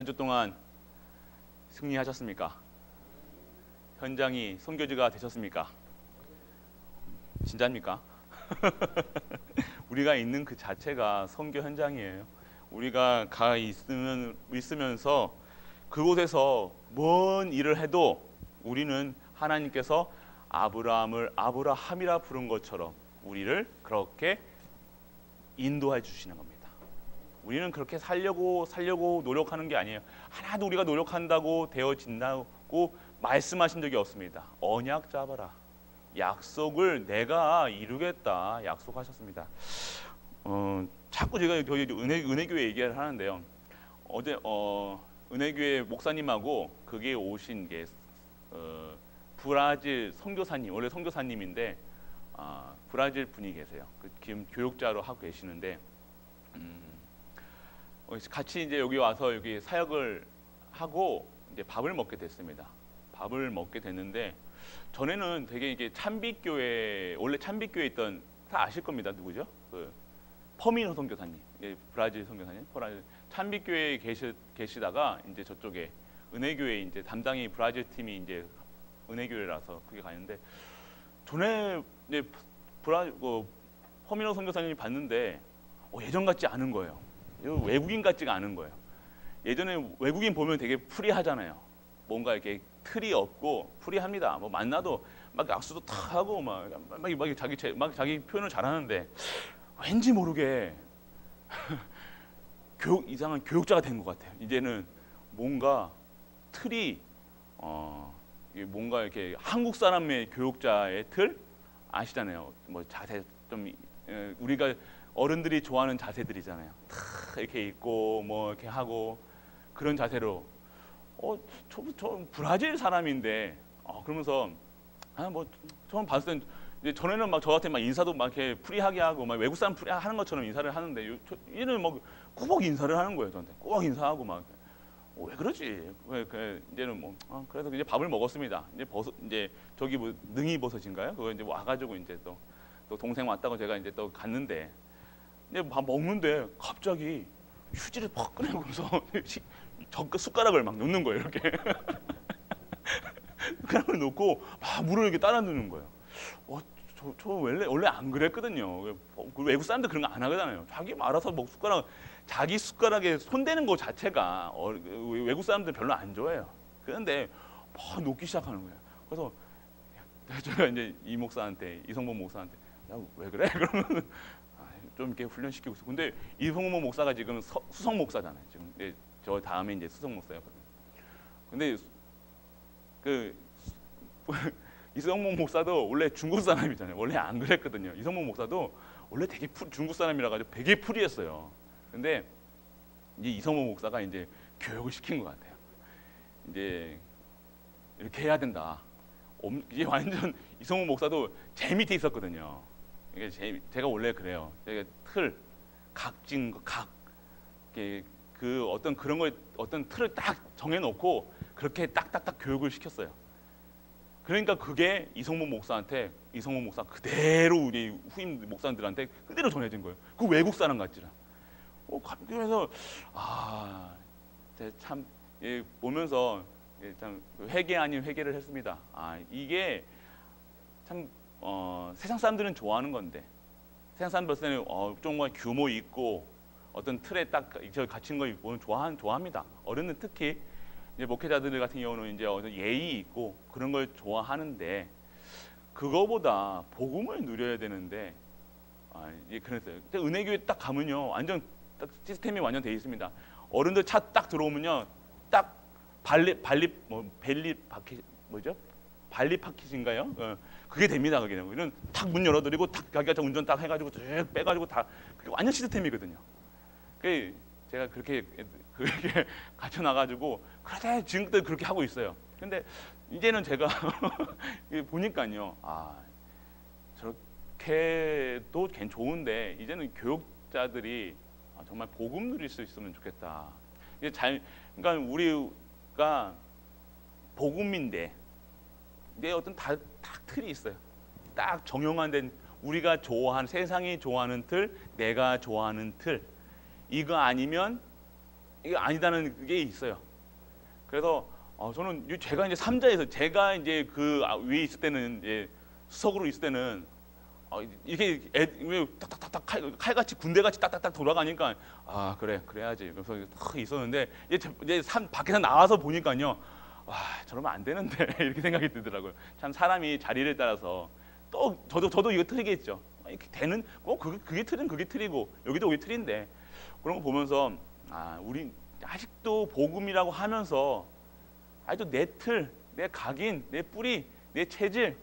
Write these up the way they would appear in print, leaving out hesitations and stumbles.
한 주 동안 승리하셨습니까? 현장이 선교지가 되셨습니까? 진짜입니까? 우리가 있는 그 자체가 선교 현장이에요. 우리가 있으면서 그곳에서 뭔 일을 해도 우리는 하나님께서 아브라함을 아브라함이라 부른 것처럼 우리를 그렇게 인도해 주시는 겁니다. 우리는 그렇게 살려고 노력하는 게 아니에요. 하나도 우리가 노력한다고 되어진다고 말씀하신 적이 없습니다. 언약 잡아라. 약속을 내가 이루겠다 약속하셨습니다. 자꾸 제가 저희 은혜교회 얘기를 하는데요. 어제 은혜교회 목사님하고 그게 오신 게 브라질 선교사님, 원래 선교사님인데 브라질 분이 계세요. 지금 교육자로 하고 계시는데 같이 이제 여기 와서 여기 사역을 하고 이제 밥을 먹게 됐습니다. 밥을 먹게 됐는데 전에는 되게 이게 찬빛교회, 원래 찬빛교회 있던, 다 아실 겁니다. 누구죠? 그 퍼미노 선교사님, 브라질 선교사님, 찬빛교회에 계시다가 이제 저쪽에 은혜교회 이제 담당이 브라질 팀이 이제 은혜교회라서 그게 가는데 전에 이제 퍼미노 선교사님이 봤는데 예전 같지 않은 거예요. 외국인 같지가 않은 거예요. 예전에 외국인 보면 되게 프리하잖아요. 뭔가 이렇게 틀이 없고 프리합니다. 뭐 만나도 막 악수도 탁 하고 막 자기 표현을 잘하는데 왠지 모르게 이상한 교육자가 된 것 같아요. 이제는 뭔가 틀이 뭔가 이렇게 한국 사람의 교육자의 틀 아시잖아요. 뭐 자세 좀 우리가 어른들이 좋아하는 자세들이잖아요. 탁 이렇게 있고 뭐 이렇게 하고 그런 자세로 저 브라질 사람인데 그러면서 뭐 처음 봤을 땐 이제 전에는 막 저한테 막 인사도 막 이렇게 프리하게 하고 막 외국 사람 프리하는 것처럼 인사를 하는데 얘는 막 꾸벅 인사를 하는 거예요. 저한테 꾸벅 인사하고 막 왜 그러지? 이제는 뭐 그래서 이제 밥을 먹었습니다. 이제 저기 뭐 능이 버섯인가요? 그거 이제 와가지고 이제 또 동생 왔다고 제가 이제 또 갔는데 이제 밥 먹는데 갑자기 휴지를 팍 꺼내면서 숟가락을 막 놓는 거예요. 이렇게 숟가락을 놓고 막 물을 이렇게 따라 넣는 거예요. 저 원래 안 그랬거든요. 외국 사람들 그런 거 안 하거든요. 자기 알아서 뭐 자기 숟가락에 손대는 거 자체가 외국 사람들 별로 안 좋아해요. 그런데 막 놓기 시작하는 거예요. 그래서 제가 이제 이성범 목사한테 야, 왜 그래? 그러면 좀 이렇게 훈련시키고 있어. 근데 이성범 목사가 지금 수석 목사잖아요. 지금 저 다음에 이제 수석 목사였거든요. 근데 이성범 목사도 원래 중국 사람이잖아요. 원래 안 그랬거든요. 이성범 목사도 원래 되게 중국 사람이라 가지고 되게 풀이했어요. 근데 이제 이성범 목사가 이제 교육을 시킨 것 같아요. 이제 이렇게 해야 된다. 이게 완전 이성범 목사도 제 밑에 있었거든요. 이게 제가 원래 그래요. 각진 그 어떤 그런 걸 어떤 틀을 딱 정해놓고 그렇게 딱딱딱 교육을 시켰어요. 그러니까 그게 이성범 목사 그대로 우리 후임 목사님들한테 그대로 전해진 거예요. 그 외국 사람 같지라. 그래서 참 보면서 참 회개 아닌 회개를 했습니다. 이게 참 세상 사람들은 좋아하는 건데 세상 사람들 봤을 때는 좀 규모 있고 어떤 틀에 딱 갇힌 거 보면 좋아합니다. 어른은 특히 이제 목회자들 같은 경우는 이제 예의 있고 그런 걸 좋아하는데 그거보다 복음을 누려야 되는데 이제 그랬어요. 은혜교회 딱 가면요 완전 딱 시스템이 완전 돼 있습니다. 어른들 차 딱 들어오면요 딱 발리파킷인가요? 그게 됩니다. 거기는 탁 문 열어드리고 탁 자기가 운전 딱 해가지고 쭉 빼가지고 다 그게 완전 시스템이거든요. 제가 그렇게 갇혀 나가지고 그래 지금도 그렇게 하고 있어요. 근데 이제는 제가 보니까요, 저렇게도 괜 좋은데 이제는 교육자들이 정말 복음 누릴 수 있으면 좋겠다. 그러니까 우리가 복음인데 어떤 딱 틀이 있어요. 딱 정형화된 우리가 좋아하는 세상이 좋아하는 틀, 내가 좋아하는 틀. 이거 아니면 이게 아니다는 게 있어요. 그래서 저는 제가 이제 삼자에서 제가 이제 그 위에 있을 때는 이제 수석으로 있을 때는 이게 탁탁탁탁 칼같이 군대같이 딱딱딱 돌아가니까 그래 그래야지 그래서 탁 있었는데 이제 산 밖에서 나와서 보니까요 저러면 안 되는데 이렇게 생각이 들더라고요. 참 사람이 자리를 따라서 또 저도 이거 틀리겠죠. 이렇게 되는 그게 틀은 그게 틀이고 여기도 그게 틀인데 그런 거 보면서 우리 아직도 복음이라고 하면서 아직도 내 틀, 내 각인, 내 뿌리, 내 체질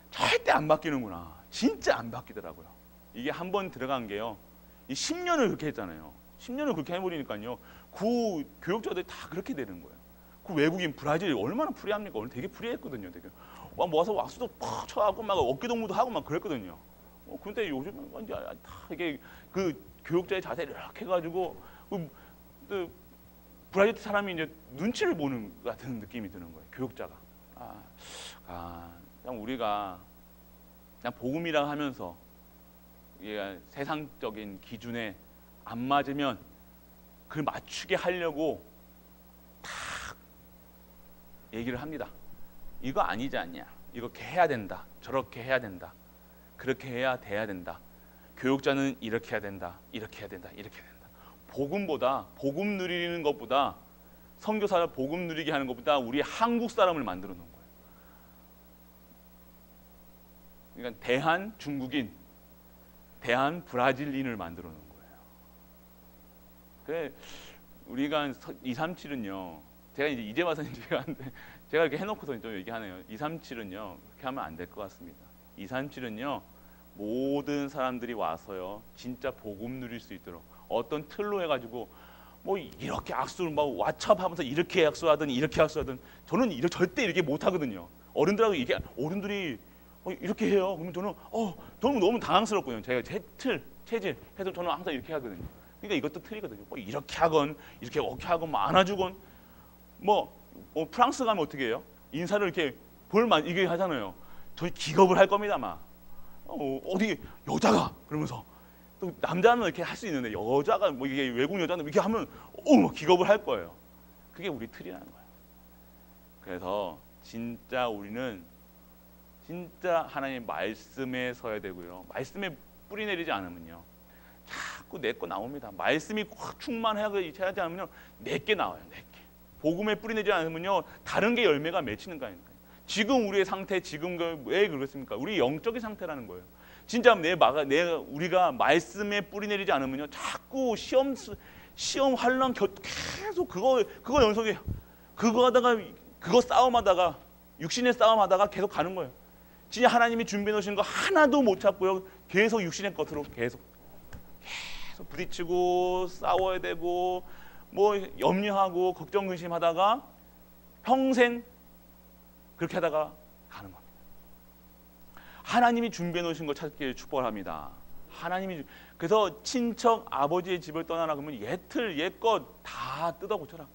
절대 안 바뀌는구나. 진짜 안 바뀌더라고요. 이게 한 번 들어간 게요. 이 10년을 그렇게 했잖아요. 10년을 그렇게 해버리니까요. 그 교육자들이 다 그렇게 되는 거예요. 그 외국인 브라질 얼마나 프리합니까? 오늘 되게 프리했거든요. 되게 모아서 왁스도 팍 쳐하고 막 어깨동무도 하고 막 그랬거든요. 근데 요즘은 완전 다 이게 그 교육자의 자세를 이렇게 해가지고 그 브라질 사람이 이제 눈치를 보는 같은 느낌이 드는 거예요. 교육자가 그냥 우리가 그냥 복음이라 하면서 이게 세상적인 기준에 안 맞으면 그걸 맞추게 하려고 탁 얘기를 합니다. 이거 아니지 않냐? 이렇게 해야 된다. 저렇게 해야 된다. 그렇게 해야 돼야 된다. 교육자는 이렇게 해야 된다. 이렇게 해야 된다. 이렇게 해야 된다. 복음 누리는 것보다 선교사를 복음 누리게 하는 것보다 우리 한국 사람을 만들어 놓은 거예요. 그러니까 대한 중국인, 대한 브라질인을 만들어 놓은 거예요. 그래 우리가 237은요. 제가 이제 와서 제가 이렇게 해놓고서 좀 얘기하네요. 237은요. 그렇게 하면 안 될 것 같습니다. 237은요. 모든 사람들이 와서요. 진짜 복음 누릴 수 있도록 어떤 틀로 해가지고 뭐 이렇게 악수를 막 왓찹하면서 이렇게 악수하든 이렇게 악수하든 저는 절대 이렇게 못 하거든요. 어른들하고 이게 어른들이 이렇게 해요. 그러면 저는 너무 당황스럽거든요. 제가 제 틀, 체질 해서 저는 항상 이렇게 하거든요. 그러니까 이것도 틀이거든요. 뭐 이렇게 하건 이렇게 어떻게 하건 뭐 안아주건 프랑스 가면 어떻게 해요? 인사를 이렇게 이게 하잖아요. 저희 기겁을 할 겁니다, 막. 어디 여자가 그러면서 또 남자는 이렇게 할 수 있는데 여자가 뭐 이게 외국 여자는 이렇게 하면 기겁을 할 거예요. 그게 우리 틀이라는 거예요. 그래서 진짜 우리는 진짜 하나님의 말씀에 서야 되고요. 말씀에 뿌리 내리지 않으면요. 자꾸 내 거 나옵니다. 말씀이 확 충만하지 않으면요. 내게 나와요. 내게. 복음에 뿌리 내지 않으면요. 다른 게 열매가 맺히는 거 아닙니까? 지금 우리의 상태, 지금 왜 그렇습니까? 우리 영적인 상태라는 거예요. 진짜 우리가 말씀에 뿌리 내리지 않으면요. 자꾸 시험 환란 계속 그거 연속해. 그거 싸움하다가 육신의 싸움하다가 계속 가는 거예요. 진짜 하나님이 준비해 놓으신 거 하나도 못 찾고요. 계속 육신의 것으로 계속 부딪히고 싸워야 되고 뭐 염려하고 걱정 근심하다가 평생 그렇게 하다가 가는 겁니다. 하나님이 준비해 놓으신 거 찾기를 축복을 합니다. 그래서 친척 아버지의 집을 떠나라 그러면 옛것 다 뜯어 고쳐라.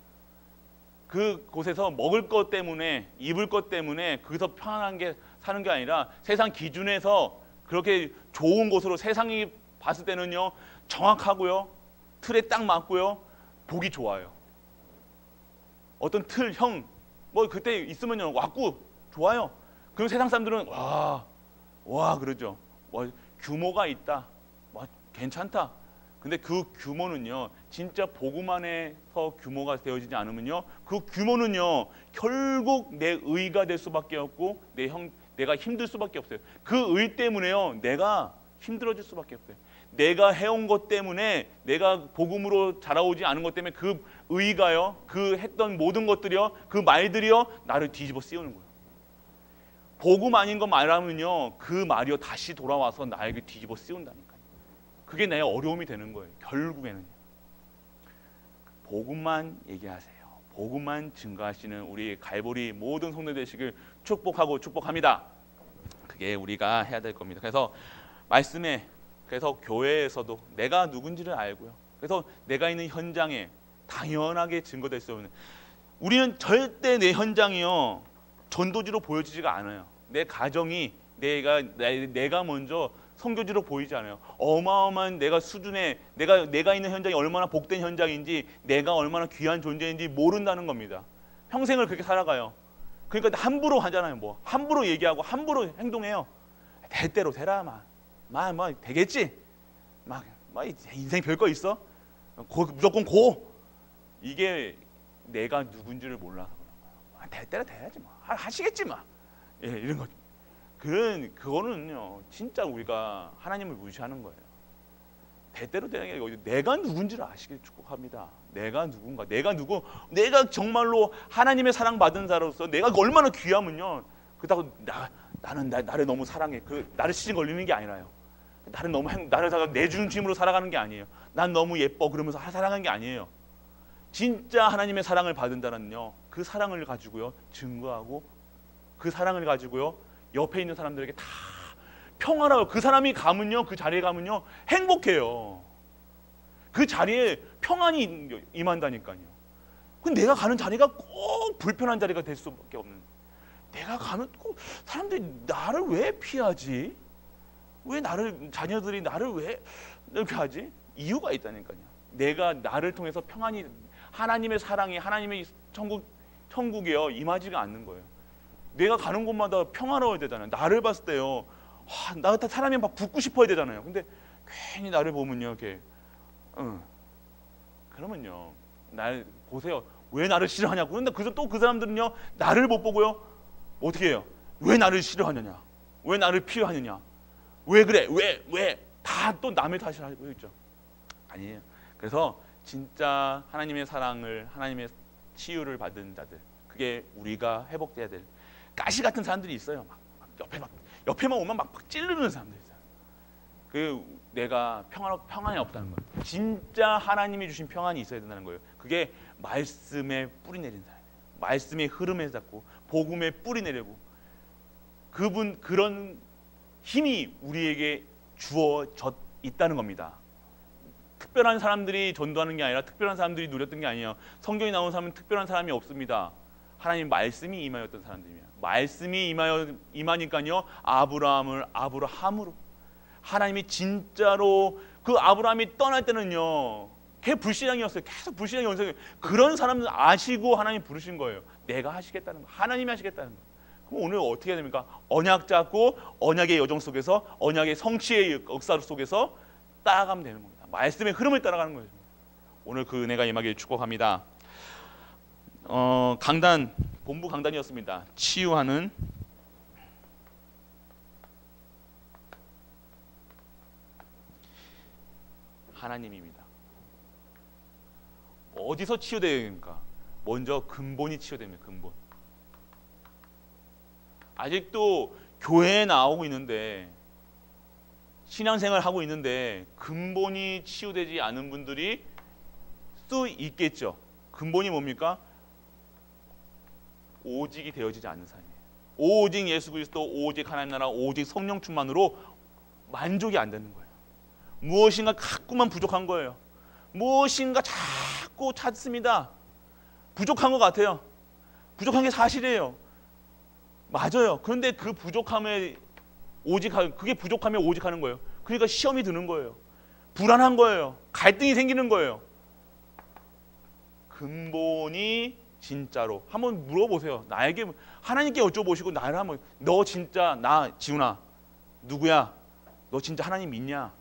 그곳에서 먹을 것 때문에 입을 것 때문에 거기서 편안한 사는 게 아니라 세상 기준에서 그렇게 좋은 곳으로 세상이 봤을 때는요 정확하고요 틀에 딱 맞고요 보기 좋아요. 어떤 틀 뭐 그때 있으면요 왔고 좋아요. 그럼 세상 사람들은 와 그러죠. 규모가 있다. 괜찮다. 근데 그 규모는요 진짜 복음 안에서 규모가 되어지지 않으면요 그 규모는요 결국 내 의가 될 수밖에 없고 내가 힘들 수밖에 없어요. 그 의 때문에요 내가 힘들어질 수밖에 없어요. 내가 해온 것 때문에 내가 복음으로 자라오지 않은 것 때문에 그 의가요 그 했던 모든 것들이요 그 말들이요 나를 뒤집어 씌우는 거예요. 복음 아닌 거 말하면요 그 말이요 다시 돌아와서 나에게 뒤집어 씌운다니까요. 그게 내 어려움이 되는 거예요. 결국에는 복음만 얘기하세요. 복음만 증거하시는 우리 갈보리 모든 성도 되시길 축복합니다. 그게 우리가 해야 될 겁니다. 그래서 말씀에 그래서 교회에서도 내가 누군지를 알고요. 그래서 내가 있는 현장에 당연하게 증거될 수 없는 우리는 절대 내 현장이요 전도지로 보여지지가 않아요. 내 가정이 내가 먼저 선교지로 보이지 않아요. 어마어마한 내가 수준의 내가 있는 현장이 얼마나 복된 현장인지 내가 얼마나 귀한 존재인지 모른다는 겁니다. 평생을 그렇게 살아가요. 그러니까 함부로 하잖아요. 뭐 함부로 얘기하고 함부로 행동해요. 될 대로 되라 막 되겠지. 막 인생 별거 있어? 무조건 고. 이게 내가 누군지를 몰라서 그런 거야. 될 대로 돼야지 뭐. 하시겠지 막. 예, 이런 거. 그거는요 진짜 우리가 하나님을 무시하는 거예요. 대대로 되는 게 아니고 내가 누군지를 아시길 축복합니다. 내가 누군가, 내가 정말로 하나님의 사랑 받은 자로서 내가 얼마나 귀하면요. 그렇다고 나를 너무 사랑해. 나를 시진 걸리는 게 아니라요. 나를 내 중심으로 살아가는 게 아니에요. 난 너무 예뻐 그러면서 사랑하는 게 아니에요. 진짜 하나님의 사랑을 받은 자는요 그 사랑을 가지고요 증거하고 그 사랑을 가지고요 옆에 있는 사람들에게 다 평화라고. 그 사람이 가면요 그 자리에 가면요 행복해요. 그 자리에 평안이 임한다니까요. 근데 내가 가는 자리가 꼭 불편한 자리가 될 수밖에 없는. 내가 가면 꼭 사람들이 나를 왜 피하지? 왜 자녀들이 나를 왜 이렇게 하지? 이유가 있다니까요. 내가 나를 통해서 평안이 하나님의 사랑이 하나님의 천국이요 임하지가 않는 거예요. 내가 가는 곳마다 평화로워야 되잖아요. 나를 봤을 때요. 나 같은 사람이 막 붙고 싶어야 되잖아요. 근데 괜히 나를 보면요, 이렇게, 그러면요, 보세요. 왜 나를 싫어하냐고. 근데 또 그 사람들은요, 나를 못 보고요, 어떻게 해요? 왜 나를 싫어하느냐? 왜 나를 피하느냐? 왜 그래? 왜? 다 또 남의 탓을 하고 있죠. 아니에요. 그래서 진짜 하나님의 사랑을, 하나님의 치유를 받은 자들, 그게 우리가 회복돼야 될. 가시 같은 사람들이 있어요. 옆에만 오면 막 찌르는 사람들 있어요. 내가 평안이 없다는 거예요. 진짜 하나님이 주신 평안이 있어야 된다는 거예요. 그게 말씀에 뿌리 내린 사람이에요. 말씀의 흐름에 잡고 복음에 뿌리 내리고 그런 힘이 우리에게 주어져 있다는 겁니다. 특별한 사람들이 전도하는 게 아니라 특별한 사람들이 누렸던 게 아니에요. 성경에 나온 사람은 특별한 사람이 없습니다. 하나님 말씀이 임하였던 사람들이에요. 말씀이 임하니까요 아브라함으로 하나님이 진짜로 그 아브라함이 떠날 때는요 걔 불신앙이었어요. 계속 불신앙이었어요. 그런 사람들 아시고 하나님 부르신 거예요. 내가 하시겠다는 거, 하나님이 하시겠다는 거. 그럼 오늘 어떻게 해야 됩니까? 언약 잡고 언약의 여정 속에서 언약의 성취의 역사 속에서 따라가면 되는 겁니다. 말씀의 흐름을 따라가는 거예요. 오늘 그 은혜가 임하길 축복합니다. 본부 강단이었습니다. 치유하는 하나님입니다. 어디서 치유됩니까? 먼저 근본이 치유됩니다. 근본. 아직도 교회에 나오고 있는데 신앙생활 하고 있는데 근본이 치유되지 않은 분들이 수 있겠죠. 근본이 뭡니까? 오직이 되어지지 않는 삶이에요. 오직 예수 그리스도, 오직 하나님 나라, 오직 성령 충만으로 만족이 안 되는 거예요. 무엇인가 자꾸만 부족한 거예요. 무엇인가 자꾸 찾습니다. 부족한 것 같아요. 부족한 게 사실이에요. 맞아요. 그런데 그 부족함에 그게 부족함에 오직하는 거예요. 그러니까 시험이 드는 거예요. 불안한 거예요. 갈등이 생기는 거예요. 근본이 진짜로 한번 물어보세요. 나에게 하나님께 여쭤보시고 나를 한번 너 진짜 지훈아 누구야? 너 진짜 하나님 믿냐?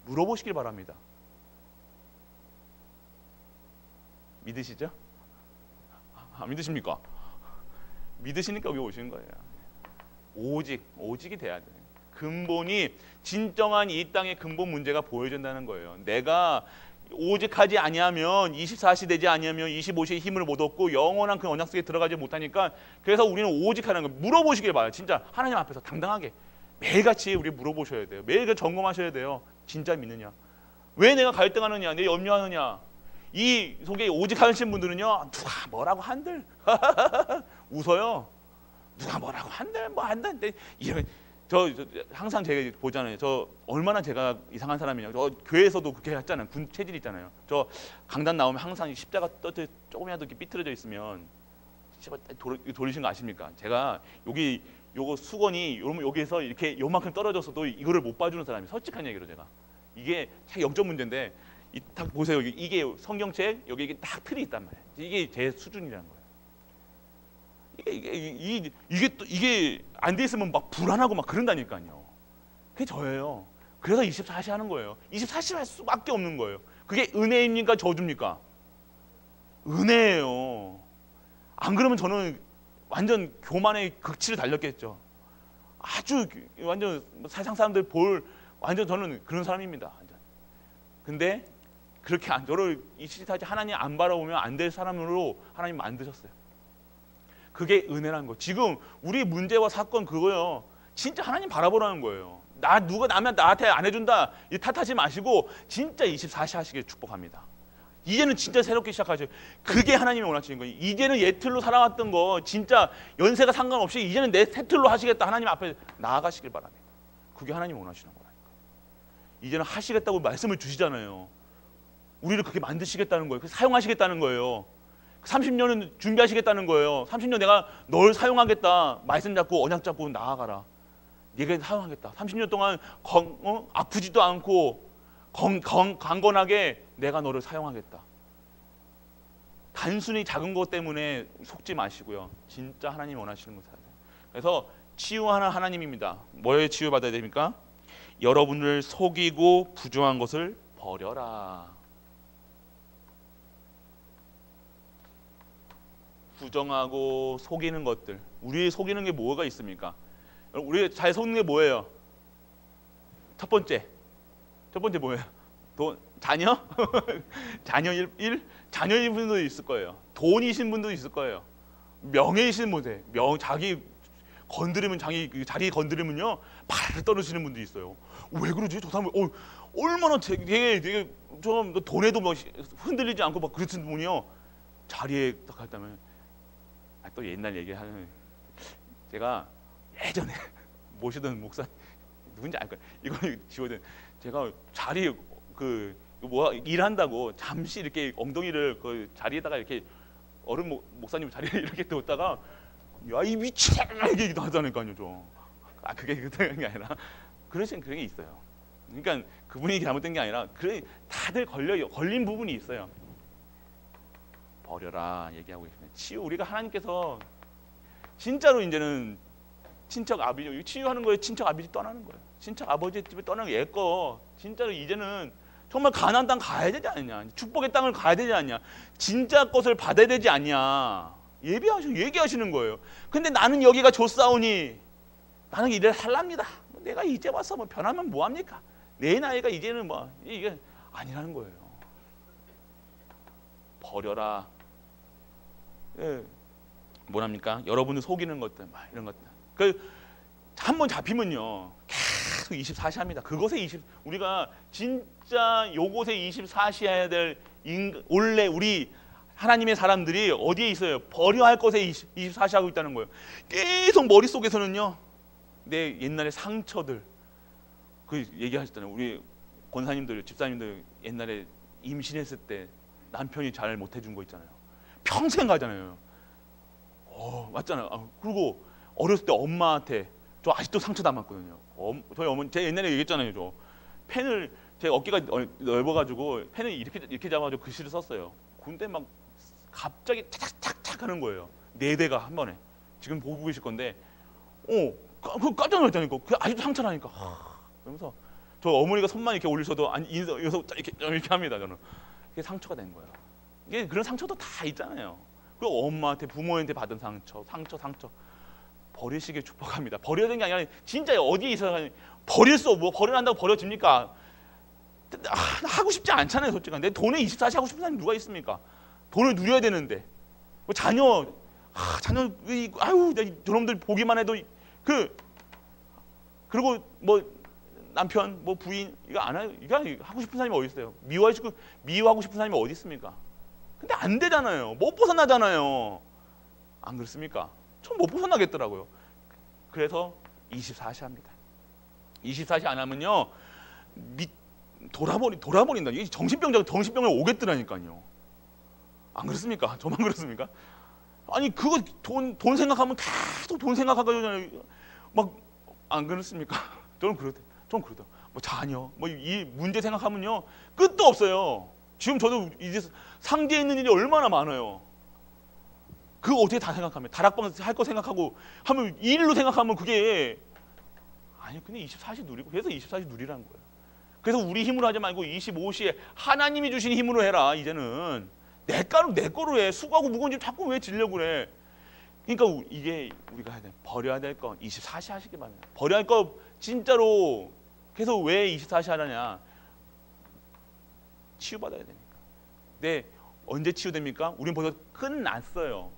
물어보시길 바랍니다. 믿으시죠? 안 믿으십니까? 믿으시니까 여기 오신 거예요. 오직이 돼야 돼요. 근본이 진정한 이 땅의 근본 문제가 보여진다는 거예요. 내가 오직하지 아니하면 24시 되지 아니하면 25시의 힘을 못 얻고 영원한 그 언약 속에 들어가지 못하니까 그래서 우리는 오직하는 거예요. 물어보시길 바라요. 진짜 하나님 앞에서 당당하게 매일같이 우리 물어보셔야 돼요. 매일 점검하셔야 돼요. 진짜 믿느냐? 왜 내가 갈등하느냐? 내 염려하느냐? 이 속에 오직하신 분들은요 누가 뭐라고 한들 웃어요. 누가 뭐라고 한들 뭐 한다는데 저 항상 제가 보잖아요. 저 얼마나 제가 이상한 사람이냐. 저 교회에서도 그렇게 했잖아요. 군 체질 있잖아요. 저 강단 나오면 항상 십자가 조금이라도 이렇게 삐뚤어져 있으면 돌리신 거 아십니까? 제가 여기 요거 수건이 여기에서 이렇게 요만큼 떨어졌어도 이거를 못 봐주는 사람이 솔직한 얘기로 제가 이게 책 영적 문제인데 딱 보세요. 이게 성경책 여기 이게 딱 틀이 있단 말이에요. 이게 제 수준이라는 거예요. 이게 안 돼 있으면 막 불안하고 막 그런다니까요. 그게 저예요. 그래서 24시 하는 거예요. 24시 할 수밖에 없는 거예요. 그게 은혜입니까 저주입니까? 은혜예요. 안 그러면 저는 완전 교만의 극치를 달렸겠죠. 아주 완전 세상 사람들 볼 완전 저는 그런 사람입니다. 완전. 근데 그렇게 저를 24시 하나님 안 바라보면 안 될 사람으로 하나님 만드셨어요. 그게 은혜라는 거. 지금 우리 문제와 사건 그거요. 진짜 하나님 바라보라는 거예요. 누가 나면 나한테 안 해준다 이 탓하지 마시고 진짜 24시 하시길 축복합니다. 이제는 진짜 새롭게 시작하죠. 그게 하나님이 원하시는 거예요. 이제는 옛 틀로 살아왔던 거 진짜 연세가 상관없이 이제는 내 새 틀로 하시겠다. 하나님 앞에 나아가시길 바랍니다. 그게 하나님이 원하시는 거라니까. 이제는 하시겠다고 말씀을 주시잖아요. 우리를 그렇게 만드시겠다는 거예요. 사용하시겠다는 거예요. 30년은 준비하시겠다는 거예요. 30년 내가 널 사용하겠다. 말씀 잡고 언약 잡고 나아가라. 네가 사용하겠다. 30년 동안 아프지도 않고 강건하게 내가 너를 사용하겠다. 단순히 작은 것 때문에 속지 마시고요. 진짜 하나님이 원하시는 것 살아요. 그래서 치유하는 하나님입니다. 뭐에 치유받아야 됩니까? 여러분을 속이고 부정한 것을 버려라. 부정하고 속이는 것들. 우리 속이는 게 뭐가 있습니까? 우리 잘 속는 게 뭐예요? 첫 번째 뭐예요? 자녀? 자녀인 분도 있을 거예요. 돈이신 분도 있을 거예요. 명예이신 분들, 자기 건드리면 자기 건드리면요 바르르 떨어지는 분도 있어요. 왜 그러지? 저 사람 얼마나 되게 좀 돈에도 뭐 흔들리지 않고 막 그랬던 분이요 자리에 딱 갔다면 또 옛날 얘기하는 제가 예전에 모시던 목사 누군지 알 거예요. 이거 지워든 제가 자리 일한다고 잠시 이렇게 엉덩이를 그 자리에다가 이렇게 어른 목사님 자리에 이렇게 뒀다가 야 이 미친놈 이렇게 하자니까요 좀. 그게 그런 게 아니라 그런 게 있어요. 그러니까 그분이 잘못된 게 아니라 다들 걸린 부분이 있어요. 버려라 얘기하고 있습니다. 치유 우리가 하나님께서 진짜로 이제는 친척 아버지 치유하는 거예요. 친척 아버지 떠나는 거예요. 친척 아버지 집에 떠나는 게 예거. 진짜로 이제는 정말 가나안 땅 가야 되지 않냐? 축복의 땅을 가야 되지 않냐? 진짜 것을 받아야 되지 않냐? 얘기하시는 거예요. 근데 나는 여기가 좋사오니 나는 이래 살랍니다. 내가 이제 와서 뭐 변하면 뭐 합니까? 내 나이가 이제는 뭐 이게 아니라는 거예요. 버려라. 예. 뭐랍니까? 여러분을 속이는 것들, 막 이런 것들. 한번 잡히면요, 계속 24시 합니다. 우리가 진짜 요곳에 24시 해야 될 원래 우리 하나님의 사람들이 어디에 있어요? 버려야 할 것에 24시 하고 있다는 거예요. 계속 머릿속에서는요, 내 옛날의 상처들, 얘기하셨잖아요. 우리 권사님들, 집사님들 옛날에 임신했을 때 남편이 잘 못해준 거 있잖아요. 평생 가잖아요. 맞잖아요. 그리고 어렸을 때 엄마한테 저 아직도 상처 남았거든요. 저희 어머니 제가 옛날에 얘기했잖아요. 저 펜을 제 어깨가 넓어가지고 펜을 이렇게 잡아가지고 글씨를 썼어요. 근데 막 갑자기 착착착착 하는 거예요. 4대가 한 번에. 지금 보고 계실 건데, 깜짝 놀랐다니까. 아직도 상처나니까. 그러면서 저 어머니가 손만 이렇게 올리셔도 여기서 이렇게 합니다. 저는 그게 상처가 된 거예요. 이게 그런 상처도 다 있잖아요. 그리고 엄마한테 부모한테 받은 상처 버리시길 축복합니다. 버려야 되는 게 아니라 진짜 어디에 있어서 버릴 수 없고 버려한다고 버려집니까? 하고 싶지 않잖아요. 솔직히 내 돈에 24시 하고 싶은 사람이 누가 있습니까? 돈을 누려야 되는데 자녀 저놈들 보기만 해도 그리고 뭐 남편 뭐 부인 이거 안 해요. 이거 하고 싶은 사람이 어디 있어요? 미워하고 싶은 사람이 어디 있습니까? 근데 안 되잖아요. 못 벗어나잖아요. 안 그렇습니까? 전 못 벗어나겠더라고요. 그래서 24시 합니다. 24시 안 하면요 돌아버린다. 이게 정신병을 오겠더라니까요. 안 그렇습니까? 저만 그렇습니까? 아니 그거 돈 생각하면 계속 돈 생각하거든요. 막 안 그렇습니까? 저는 그러다. 뭐 자녀, 뭐 이 문제 생각하면요 끝도 없어요. 지금 저도 이제 상대에 있는 일이 얼마나 많아요. 그거 어떻게 다 생각하면 다락방 할 거 생각하고 하면 일로 생각하면 그게 아니 근데 24시 누리고 그래서 24시 누리라는 거예요. 그래서 우리 힘으로 하지 말고 25시에 하나님이 주신 힘으로 해라. 이제는 내 거로 해. 수고하고 무거운 집 자꾸 왜 지려고 그래. 그러니까 이게 우리가 해야 돼. 버려야 될 거 24시 하시기 바랍니다. 버려야 할 거 진짜로 계속 왜 24시 하느냐. 치유받아야 되니까. 근데 언제 치유됩니까? 우린 벌써 끝났어요.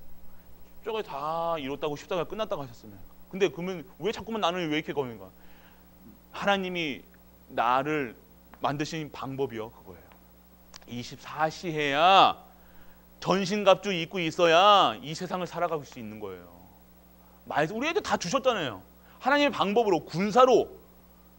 저거 다 이뤘다고 십자가 끝났다고 하셨으면. 근데 그러면 왜 자꾸만 나는 왜 이렇게 거는가? 하나님이 나를 만드신 방법이요. 그거예요. 24시 해야 전신갑주 입고 있어야 이 세상을 살아갈 수 있는 거예요. 우리 애들 다 주셨잖아요. 하나님의 방법으로 군사로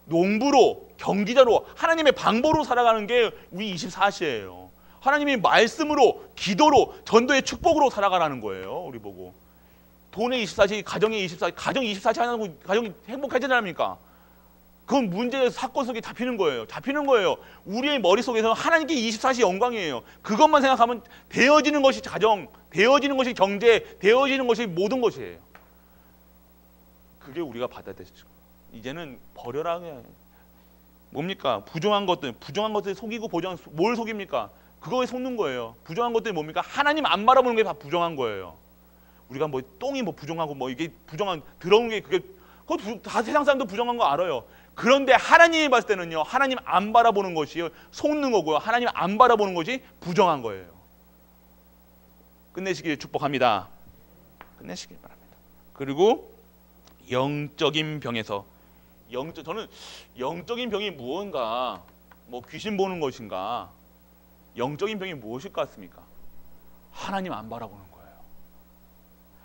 농부로 경기자로 하나님의 방법으로 살아가는 게 우리 24시예요. 하나님의 말씀으로 기도로 전도의 축복으로 살아가라는 거예요. 우리 보고 돈의 24시 가정의 24시 가정 24시 하는 가정이 행복해지랍니까? 그건 문제의 사건 속에 잡히는 거예요. 우리의 머릿속에서 하나님께 24시 영광이에요. 그것만 생각하면 되어지는 것이 가정, 되어지는 것이 경제, 되어지는 것이 모든 것이에요. 그게 우리가 받아야 되죠. 이제는 버려라. 뭡니까? 부정한 것들 속이고 뭘 속입니까? 그거에 속는 거예요. 부정한 것들이 뭡니까? 하나님 안 바라보는 게 다 부정한 거예요. 우리가 뭐 똥이 뭐 부정하고 뭐 이게 부정한 더러운 게 그거 다 세상 사람도 부정한 거 알아요. 그런데 하나님이 봤을 때는요, 하나님 안 바라보는 것이 속는 거고요. 하나님 안 바라보는 것이 부정한 거예요. 끝내시길 축복합니다. 끝내시길 바랍니다. 그리고 영적인 병에서 저는 영적인 병이 무언가 뭐 귀신 보는 것인가 영적인 병이 무엇일 것 같습니까? 하나님 안 바라보는 거예요.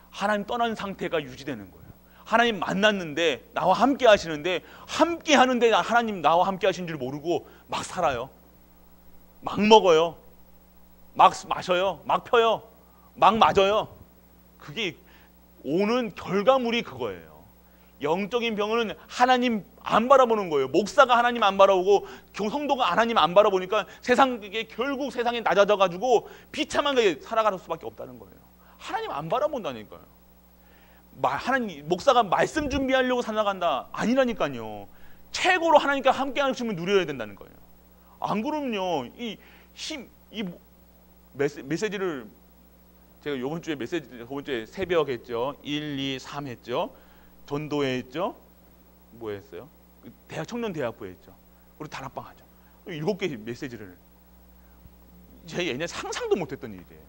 하나님 떠난 상태가 유지되는 거예요. 하나님 만났는데 나와 함께 하시는데 함께 하는데 하나님 나와 함께 하신 줄 모르고 막 살아요. 막 먹어요. 막 마셔요. 막 펴요. 막 맞아요. 그게 오는 결과물이 그거예요. 영적인 병은 하나님 안 바라보는 거예요. 목사가 하나님 안 바라보고 성도가 하나님 안 바라보니까 세상에 결국 세상에 낮아져 가지고 비참하게 살아갈 수밖에 없다는 거예요. 하나님 안 바라본다니까요. 하나님 목사가 말씀 준비하려고 살아간다 아니라니까요. 최고로 하나님과 함께 하시면 누려야 된다는 거예요. 안 그러면요 이 메시지를 제가 저번 주에 새벽 했죠. 1, 2, 3 했죠. 전도회 했죠. 뭐 했어요? 청년대학부에 했죠. 우리 다락방 하죠. 7개 메시지를 제가 옛날에 상상도 못했던 일이에요.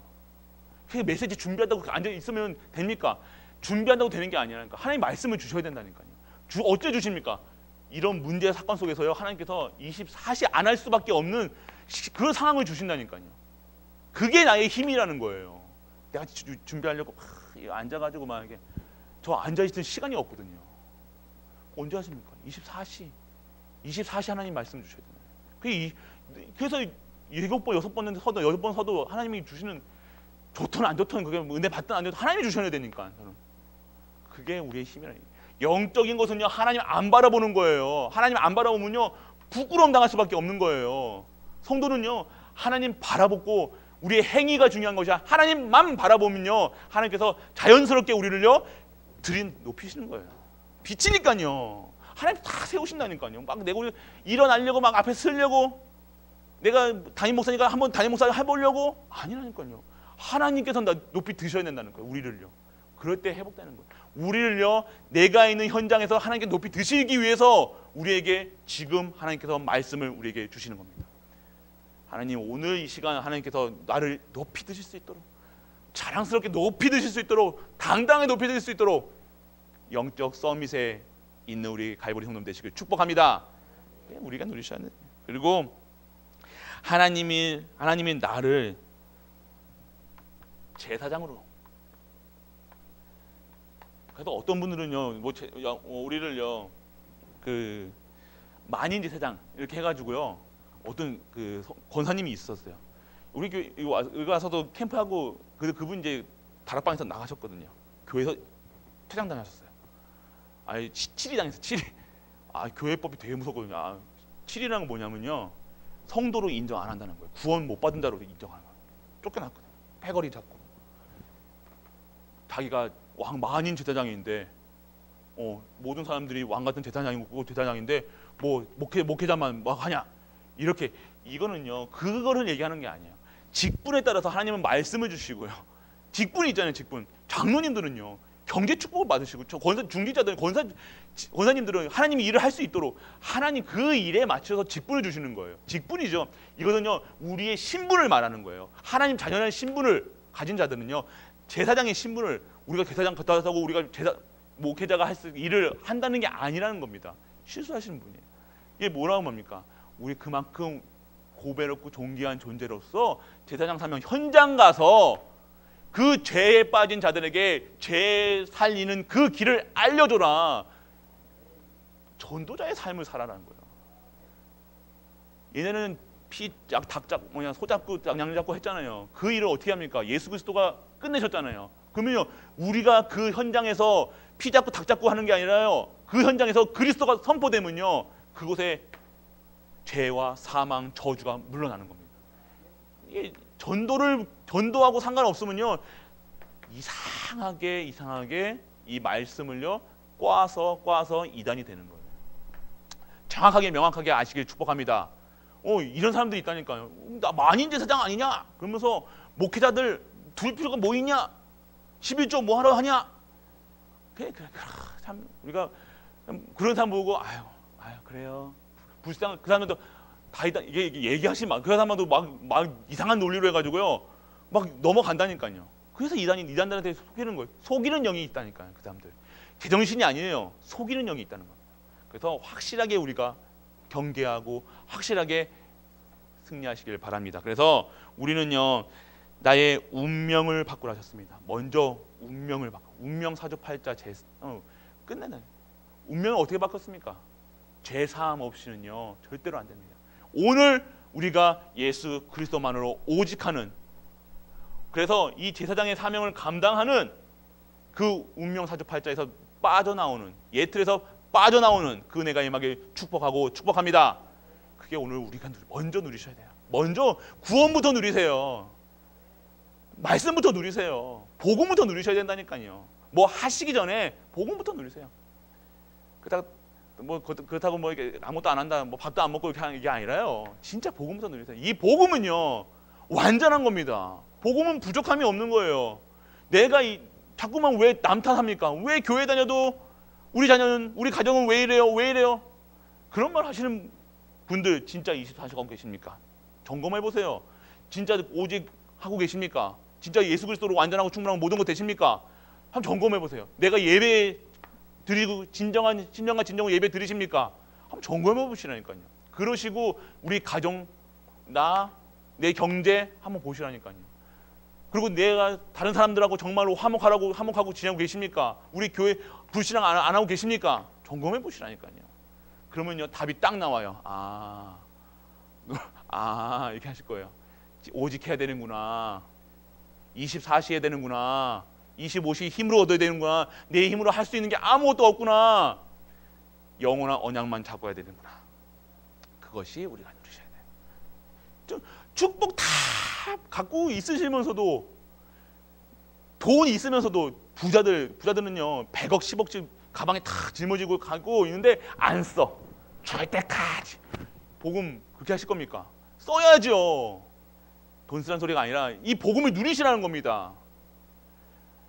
그래서 메시지 준비한다고 앉아 있으면 됩니까? 준비한다고 되는 게 아니라니까. 하나님 말씀을 주셔야 된다니까요. 어째 주십니까? 이런 문제 사건 속에서요. 하나님께서 24시 안 할 수밖에 없는 그런 상황을 주신다니까요. 그게 나의 힘이라는 거예요. 내가 준비하려고 막 앉아가지고 막 이렇게 저 앉아있을 시간이 없거든요. 언제 하십니까? 24시 하나님 말씀 주셔야 되나요? 그래서 7번, 6번 서도 8번 서도 하나님이 주시는 좋든 안 좋든 그게 은혜 받든 안 받든 하나님이 주셔야 되니까 저는 그게 우리의 힘이라. 영적인 것은요 하나님 안 바라보는 거예요. 하나님 안 바라보면요 부끄러움 당할 수밖에 없는 거예요. 성도는요 하나님 바라보고 우리의 행위가 중요한 것이야. 하나님만 바라보면요 하나님께서 자연스럽게 우리를요 높이시는 거예요. 빛이니까요. 하나님 다 세우신다니까요. 막 내가 일어나려고 막 앞에 서려고 내가 담임 목사니까 한번 담임 목사 해보려고 아니라니까요. 하나님께서 높이 드셔야 된다는 거예요. 우리를요. 그럴 때 회복되는 거예요. 우리를요 내가 있는 현장에서 하나님께 높이 드시기 위해서 우리에게 지금 하나님께서 말씀을 우리에게 주시는 겁니다. 하나님 오늘 이 시간 하나님께서 나를 높이 드실 수 있도록 자랑스럽게 높이 드실 수 있도록 당당하게 높이 드실 수 있도록 영적 서밋에 있는 우리 갈보리 성도님 되시길 축복합니다. 우리가 누리셔야 돼요. 그리고 하나님이 나를 제사장으로. 그래도 어떤 분들은요, 우리를요, 그 만인 제사장 이렇게 해가지고요, 어떤 그 권사님이 있었어요. 우리 교회 여기 와서도 캠프하고 그분 이제 다락방에서 나가셨거든요. 교회에서 퇴장당하셨어요. 칠이 당했어. 칠이. 교회법이 되게 무섭거든요. 칠이라는 건 뭐냐면요, 성도로 인정 안 한다는 거예요. 구원 못 받은 자로 인정하는 거예요. 쫓겨났거든. 패거리 잡고. 자기가 왕 만인 제사장인데, 모든 사람들이 왕 같은 제사장이고 제사장인데 뭐 목회자만 막 하냐, 이렇게. 이거는요, 그거를 얘기하는 게 아니에요. 직분에 따라서 하나님은 말씀을 주시고요. 직분이 있잖아요. 직분. 장로님들은요, 경제 축복을 받으시고, 중직자들, 권사님들은 하나님이 일을 할 수 있도록 하나님 그 일에 맞춰서 직분을 주시는 거예요. 직분이죠. 이것은요, 우리의 신분을 말하는 거예요. 하나님 자녀의 신분을 가진 자들은요, 제사장의 신분을, 우리가 제사장 갖다 사고 우리가 목회자가 할 수 일을 한다는 게 아니라는 겁니다. 실수하시는 분이에요. 이게 뭐라고 합니까? 우리 그만큼 고배롭고 존귀한 존재로서 제사장 사명 현장 가서 그 죄에 빠진 자들에게 죄 살리는 그 길을 알려줘라. 전도자의 삶을 살아라는 거예요. 얘네는 소 잡고 양 잡고 했잖아요. 그 일을 어떻게 합니까? 예수 그리스도가 끝내셨잖아요. 그러면요, 우리가 그 현장에서 피 잡고 닭 잡고 하는 게 아니라요, 그 현장에서 그리스도가 선포되면요, 그곳에 죄와 사망, 저주가 물러나는 겁니다. 이게 전도하고 상관없으면요, 이상하게 이 말씀을요 꽈서 이단이 되는 거예요. 정확하게 명확하게 아시길 축복합니다. 이런 사람들이 있다니까요. 나 만인 제사장 아니냐? 그러면서 목회자들 둘 필요가 뭐 있냐? 11조 뭐 하러 하냐? 그래, 참 우리가 그런 사람 보고 아유 그래요. 불쌍한 그 사람들도 다 이게 얘기하시면 막 그 사람도 막 이상한 논리로 해가지고요, 막 넘어간다니까요. 그래서 이단들한테 속이는 거예요. 속이는 영이 있다니까요. 그 사람들 제정신이 아니에요. 속이는 영이 있다는 겁니다. 그래서 확실하게 우리가 경계하고 확실하게 승리하시길 바랍니다. 그래서 우리는요, 나의 운명을 바꾸라 하셨습니다. 먼저 운명을 바꿔. 운명 사주팔자 끝내는. 운명을 어떻게 바꿨습니까? 죄 사함 없이는요 절대로 안 됩니다. 오늘 우리가 예수 그리스도만으로 오직 하는, 그래서 이 제사장의 사명을 감당하는 그 운명 사주팔자에서 빠져나오는, 예틀에서 빠져나오는 그 은혜가 임하게 축복합니다. 그게 오늘 우리가 먼저 누리셔야 돼요. 먼저 구원부터 누리세요. 말씀부터 누리세요. 복음부터 누리셔야 된다니까요. 뭐 하시기 전에 복음부터 누리세요. 그렇다고 뭐 이렇게 아무것도 안 한다, 뭐 밥도 안 먹고 이렇게 하는 게 아니라요. 진짜 복음부터 누리세요. 이 복음은요 완전한 겁니다. 복음은 부족함이 없는 거예요. 내가 자꾸만 왜 남탓합니까? 왜 교회 다녀도 우리 자녀는, 우리 가정은 왜 이래요? 그런 말 하시는 분들 진짜 24시간 계십니까? 점검해 보세요. 진짜 오직 하고 계십니까? 진짜 예수 그리스도로 완전하고 충분하고 모든 것 되십니까? 한번 점검해 보세요. 내가 예배 드리고 진정과 진정으로 예배 드리십니까? 한번 점검해 보시라니까요. 그러시고 우리 가정, 내 경제 한번 보시라니까요. 그리고 내가 다른 사람들하고 정말로 화목하고 지내고 계십니까? 우리 교회 불신앙 안 하고 계십니까? 점검해 보시라니까요. 그러면요 답이 딱 나와요. 이렇게 하실 거예요. 오직 해야 되는구나. 24시 해야 되는구나. 25시 힘으로 얻어야 되는구나. 내 힘으로 할 수 있는 게 아무것도 없구나. 영원한 언약만 잡아야 되는구나. 그것이 우리가 누리셔야 돼요. 축복 다 갖고 있으시면서도, 돈 있으면서도, 부자들은요 100억 10억씩 가방에 탁 짊어지고 가고 있는데 안 써. 죽을 때까지. 복음 그렇게 하실 겁니까? 써야죠. 돈 쓰라는 소리가 아니라 이 복음을 누리시라는 겁니다.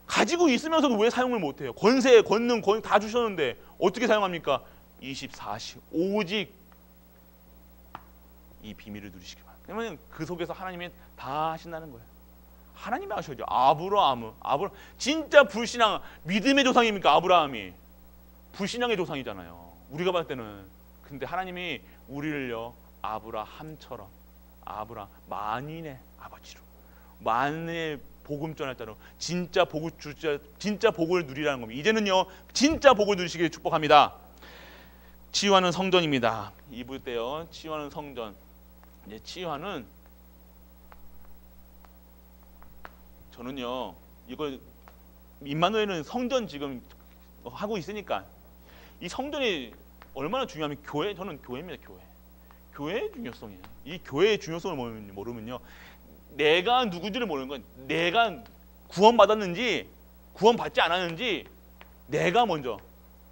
가지고 있으면서도 왜 사용을 못해요? 권세, 권능 다 주셨는데 어떻게 사용합니까? 24시 오직 이 비밀을 누리시기 바랍니다. 그러면 그 속에서 하나님이 다 하신다는 거예요. 하나님이 하셔야죠. 아브라함 진짜 불신앙, 믿음의 조상입니까? 아브라함이 불신앙의 조상이잖아요. 우리가 봤을 때는. 근데 하나님이 우리를요 아브라함처럼, 만인의 아버지로, 만인의 복음 전할자로 진짜 복을 누리라는 겁니다. 이제는요 진짜 복을 누리시길 축복합니다. 치유하는 성전입니다. 2부 때요 치유하는 성전. 이제 치유하는, 저는요 이걸 임마누엘은 성전 지금 하고 있으니까 이 성전이 얼마나 중요하면 교회, 저는 교회입니다. 교회의 중요성이에요. 이 교회의 중요성을 모르면요, 내가 누군지를 모르는 건, 내가 구원받았는지 구원받지 않았는지, 내가 먼저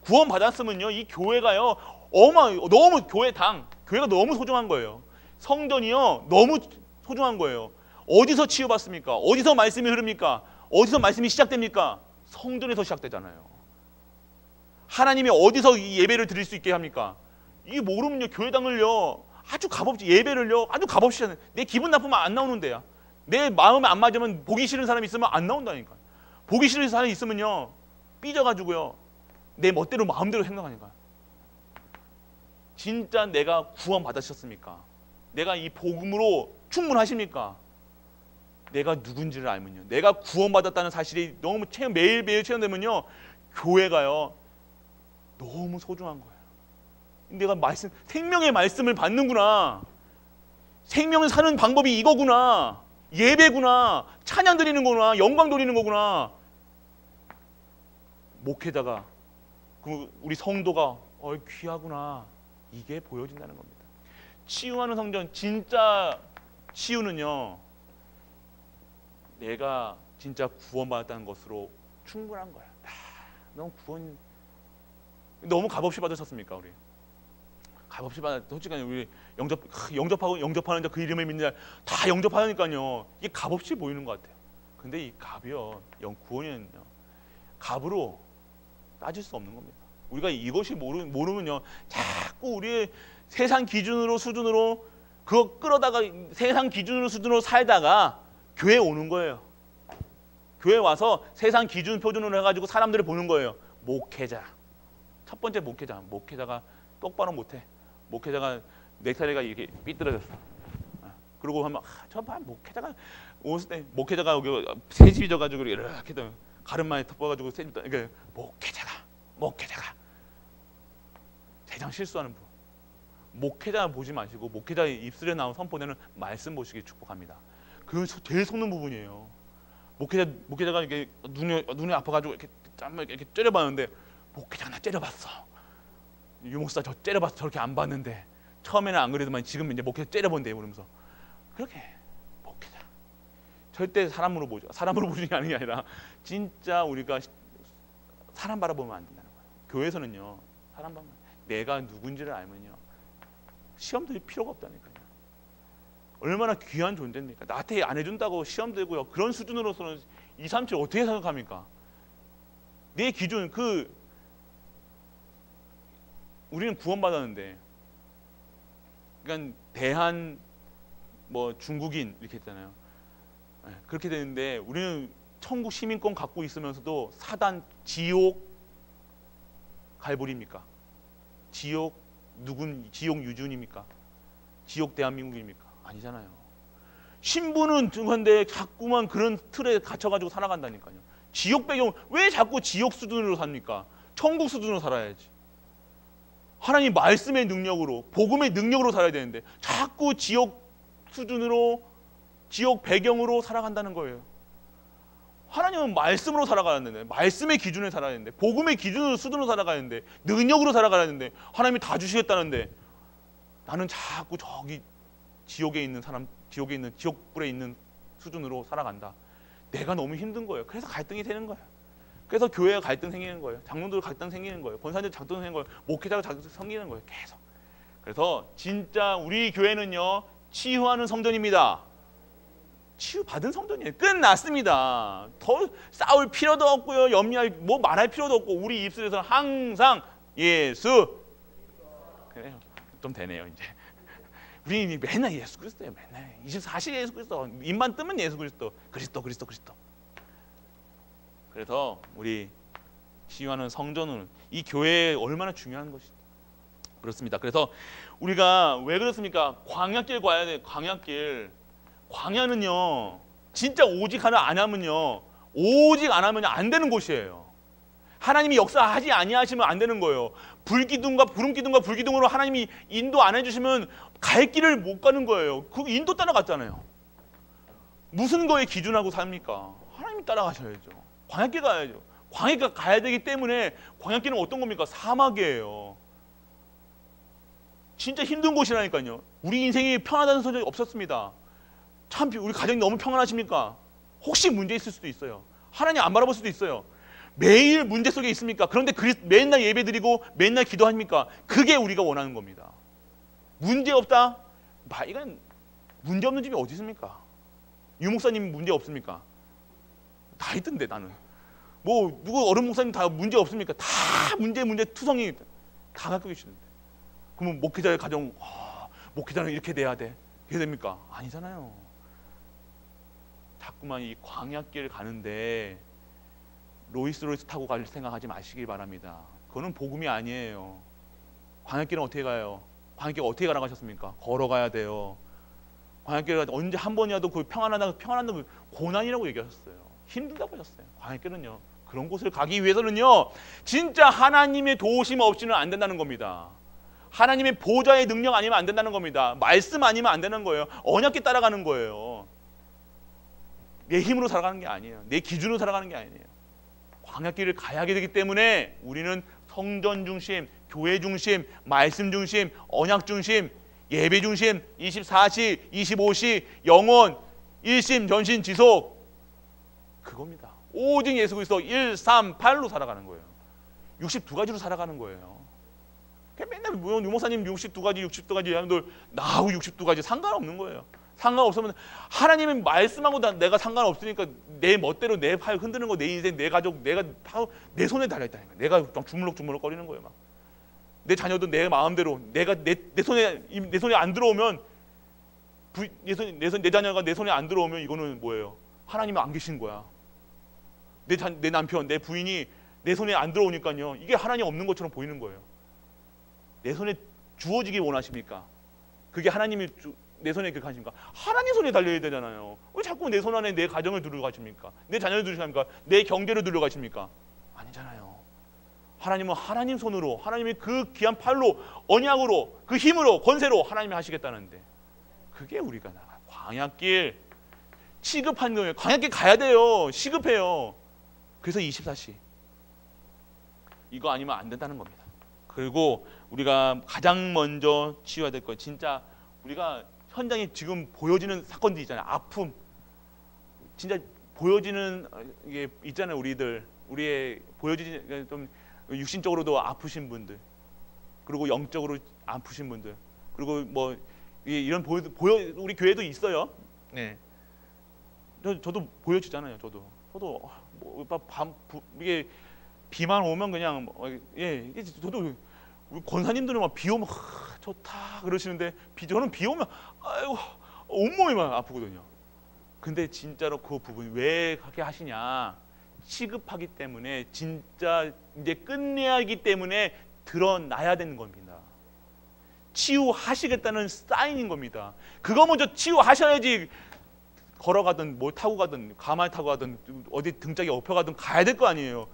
구원받았으면요, 이 교회가요 너무 교회가 너무 소중한 거예요. 성전이요 너무 소중한 거예요. 어디서 치유받습니까? 어디서 말씀이 흐릅니까? 어디서 말씀이 시작됩니까? 성전에서 시작되잖아요. 하나님이 어디서 이 예배를 드릴 수 있게 합니까? 이게 모르면요, 교회당을요 아주 값없이, 예배를요 아주 값없이 하는, 내 기분 나쁘면 안 나오는 데야. 내 마음에 안 맞으면, 보기 싫은 사람이 있으면 안 나온다니까. 보기 싫은 사람이 있으면요 삐져가지고요 내 멋대로 마음대로 행동하니까. 진짜 내가 구원받으셨습니까? 내가 이 복음으로 충분하십니까? 내가 누군지를 알면요, 내가 구원받았다는 사실이 너무 매일매일 체험되면요, 교회가요 너무 소중한 거예요. 내가 생명의 말씀을 받는구나, 생명을 사는 방법이 이거구나, 예배구나, 찬양 드리는 거구나, 영광 돌리는 거구나. 목회자가, 우리 성도가 귀하구나, 이게 보여진다는 겁니다. 치유하는 성전, 진짜 치유는요, 내가 진짜 구원받았다는 것으로 충분한 거야. 너무 값없이 받으셨습니까? 우리 값없이 솔직히 우리 영접하는 자, 그 이름을 믿는 자 다 영접하니까요, 이게 값없이 보이는 것 같아요. 근데 이 값이요, 구원은요 값으로 따질 수 없는 겁니다. 우리가 이것이 모르면요, 자꾸 우리 세상 기준으로, 수준으로 그거 끌어다가 세상 기준으로, 수준으로 살다가 교회 오는 거예요. 교회 와서 세상 기준, 표준으로 해가지고 사람들을 보는 거예요. 목회자, 첫 번째 목회자가 똑바로 못해. 목회자가 넥타이가 이렇게 삐뚤어졌어. 그리고 하면 저 봐, 목회자가 오실 때, 목회자가 여기 새집이 져가지고 이렇게 가르마에 덮어가지고 새집, 이게 목회자가 대장 실수하는 분. 목회자 보지 마시고 목회자의 입술에 나온 선포되는 말씀 보시기 축복합니다. 그 제일 속는 부분이에요. 목회자가 이렇게 눈이 아파가지고 이렇게 짬을 이렇게 째려봤는데, 목회자가 나 째려봤어. 유목사 저 째려봤어. 저렇게 안 봤는데, 처음에는 안 그래도만 지금 이제 목회자 째려본대 그러면서. 그렇게 목회자 절대 사람으로 보는 게 아니라 진짜 우리가 사람 바라보면 안 된다는 거예요. 교회에서는요, 사람 바라보면 내가 누군지를 알면요, 시험 들 필요가 없다니까요. 얼마나 귀한 존재입니까? 나한테 안 해준다고 시험 들고요, 그런 수준으로서는 2, 3, 7 어떻게 생각합니까? 내 기준, 우리는 구원받았는데, 그러니까 대한 중국인 이렇게 했잖아요. 그렇게 되는데, 우리는 천국 시민권 갖고 있으면서도 사단, 지옥 갈보리입니까? 지옥 유준입니까? 지옥 대한민국입니까? 아니잖아요. 신부는 그런데 자꾸만 그런 틀에 갇혀가지고 살아간다니까요. 지옥 배경, 왜 자꾸 지옥 수준으로 삽니까? 천국 수준으로 살아야지. 하나님 말씀의 능력으로, 복음의 능력으로 살아야 되는데 자꾸 지옥 수준으로, 지옥 배경으로 살아간다는 거예요. 하나님은 말씀으로 살아가는데, 말씀의 기준에 살아야 되는데, 복음의 기준으로, 수준으로 살아가야 되는데, 능력으로 살아가야 되는데, 하나님이 다 주시겠다는데, 나는 자꾸 저기 지옥에 있는 사람, 지옥불에 있는 수준으로 살아간다. 내가 너무 힘든 거예요. 그래서 갈등이 되는 거예요. 그래서 교회가 갈등 생기는 거예요. 장로들 갈등 생기는 거예요. 권사님들 갈등 생기는 거예요. 목회자가 갈등 생기는 거예요. 계속. 그래서 진짜 우리 교회는요, 치유하는 성전입니다. 치유받은 성전이에요. 끝났습니다. 더 싸울 필요도 없고요, 말할 필요도 없고, 우리 입술에서는 항상 예수. 그래요. 좀 되네요 이제. 우리 맨날 예수 그리스도예요. 맨날 24시간 예수 그리스도. 입만 뜨면 예수 그리스도. 그리스도. 그래서 우리 치유하는 성전은 이 교회에 얼마나 중요한 것이 그렇습니다. 그래서 우리가 왜 그렇습니까? 광야길 가야 돼. 광야는요, 진짜 오직 하나 안 하면요, 안 되는 곳이에요. 하나님이 역사하지 아니하시면 안 되는 거예요. 불기둥과 불기둥으로 하나님이 인도 안 해주시면 갈 길을 못 가는 거예요. 그 인도 따라갔잖아요. 무슨 거에 기준하고 삽니까? 하나님이 따라가셔야죠. 광야길 가야죠. 광야가 가야 되기 때문에 광야길은 어떤 겁니까? 사막이에요. 진짜 힘든 곳이라니까요. 우리 인생이 편하다는 소리 없었습니다. 참 우리 가정이 너무 평안하십니까? 혹시 문제 있을 수도 있어요. 하나님 안 바라볼 수도 있어요. 매일 문제 속에 있습니까? 그런데 맨날 예배 드리고 맨날 기도합니까? 그게 우리가 원하는 겁니다. 문제 없다? 이건 문제 없는 집이 어디 있습니까? 유 목사님 문제 없습니까? 다 있던데 나는. 뭐 누구 어른 목사님 다 문제 없습니까? 다 문제 투성이 다 갖고 계시는데. 그러면 목회자의 가정, 목회자는 이렇게 돼야 돼. 이렇게 됩니까? 아니잖아요. 자꾸만 이 광야길 가는데 로이스로이스 타고 갈 생각하지 마시길 바랍니다. 그거는 복음이 아니에요. 광야길은 어떻게 가요? 광야길 어떻게 가라고 하셨습니까? 걸어가야 돼요. 광야길을 언제 한 번이라도 그 평안하다고 고난이라고 얘기하셨어요. 힘들다고 하셨어요. 광야길은요. 그런 곳을 가기 위해서는요. 진짜 하나님의 도우심 없이는 안 된다는 겁니다. 하나님의 보좌의 능력 아니면 안 된다는 겁니다. 말씀 아니면 안 되는 거예요. 언약궤 따라가는 거예요. 내 힘으로 살아가는 게 아니에요. 내 기준으로 살아가는 게 아니에요. 광야길을 가야 되기 때문에 우리는 성전 중심, 교회 중심, 말씀 중심, 언약 중심, 예배 중심, 24시, 25시, 영원, 일심, 전신, 지속 그겁니다. 오직 예수 그리스도 1, 3, 8로 살아가는 거예요. 62가지로 살아가는 거예요. 맨날 유목사님 62가지, 62가지 여러분들 나하고 62가지 상관없는 거예요. 상관없으면 하나님의 말씀하고 내가 상관없으니까 내 멋대로 내 팔 흔드는 거, 내 인생, 내 가족, 내가 다 내 손에 달려있다니까. 내가 주물럭주물럭 거리는 거예요. 막. 내 자녀도 내 마음대로 내가 내 손에 안 들어오면 내 자녀가 내 손에 안 들어오면 이거는 뭐예요? 하나님이 안 계신 거야. 내 남편, 내 부인이 내 손에 안 들어오니까요. 이게 하나님 없는 것처럼 보이는 거예요. 내 손에 주어지기 원하십니까? 그게 하나님이 내 손에 그렇게 하십니까? 하나님 손에 달려야 되잖아요. 왜 자꾸 내 손 안에 내 가정을 두르고 가십니까? 내 자녀를 두르고 가십니까? 내 경제를 두르고 가십니까? 아니잖아요. 하나님은 하나님 손으로, 하나님이 그 귀한 팔로, 언약으로, 그 힘으로, 권세로 하나님이 하시겠다는데 그게 우리가 나가. 광야길 시급한 거예요. 광야길 가야 돼요. 시급해요. 그래서 24시 이거 아니면 안 된다는 겁니다. 그리고 우리가 가장 먼저 치유해야 될 건 진짜 우리가 현장에 지금 보여지는 사건들 있잖아요. 아픔 진짜 보여지는 게 있잖아요. 우리의 보여지는 좀 육신적으로도 아프신 분들, 그리고 영적으로 아프신 분들, 그리고 뭐 이런 우리 교회도 있어요. 네, 저도 보여지잖아요. 저도 뭐 이게 비만 오면 그냥 이게 저도 우리 권사님들은 막 비 오면 좋다 그러시는데 저는 비 오면 아이고 온몸이 막 아프거든요. 근데 진짜로 그 부분 왜 그렇게 하시냐? 시급하기 때문에 진짜 이제 끝내야 하기 때문에 드러나야 되는 겁니다. 치유하시겠다는 사인인 겁니다. 그거 먼저 치유하셔야지 걸어가든 뭘 타고 가든 가마를 타고 가든 어디 등짝에 업혀가든 가야 될 거 아니에요.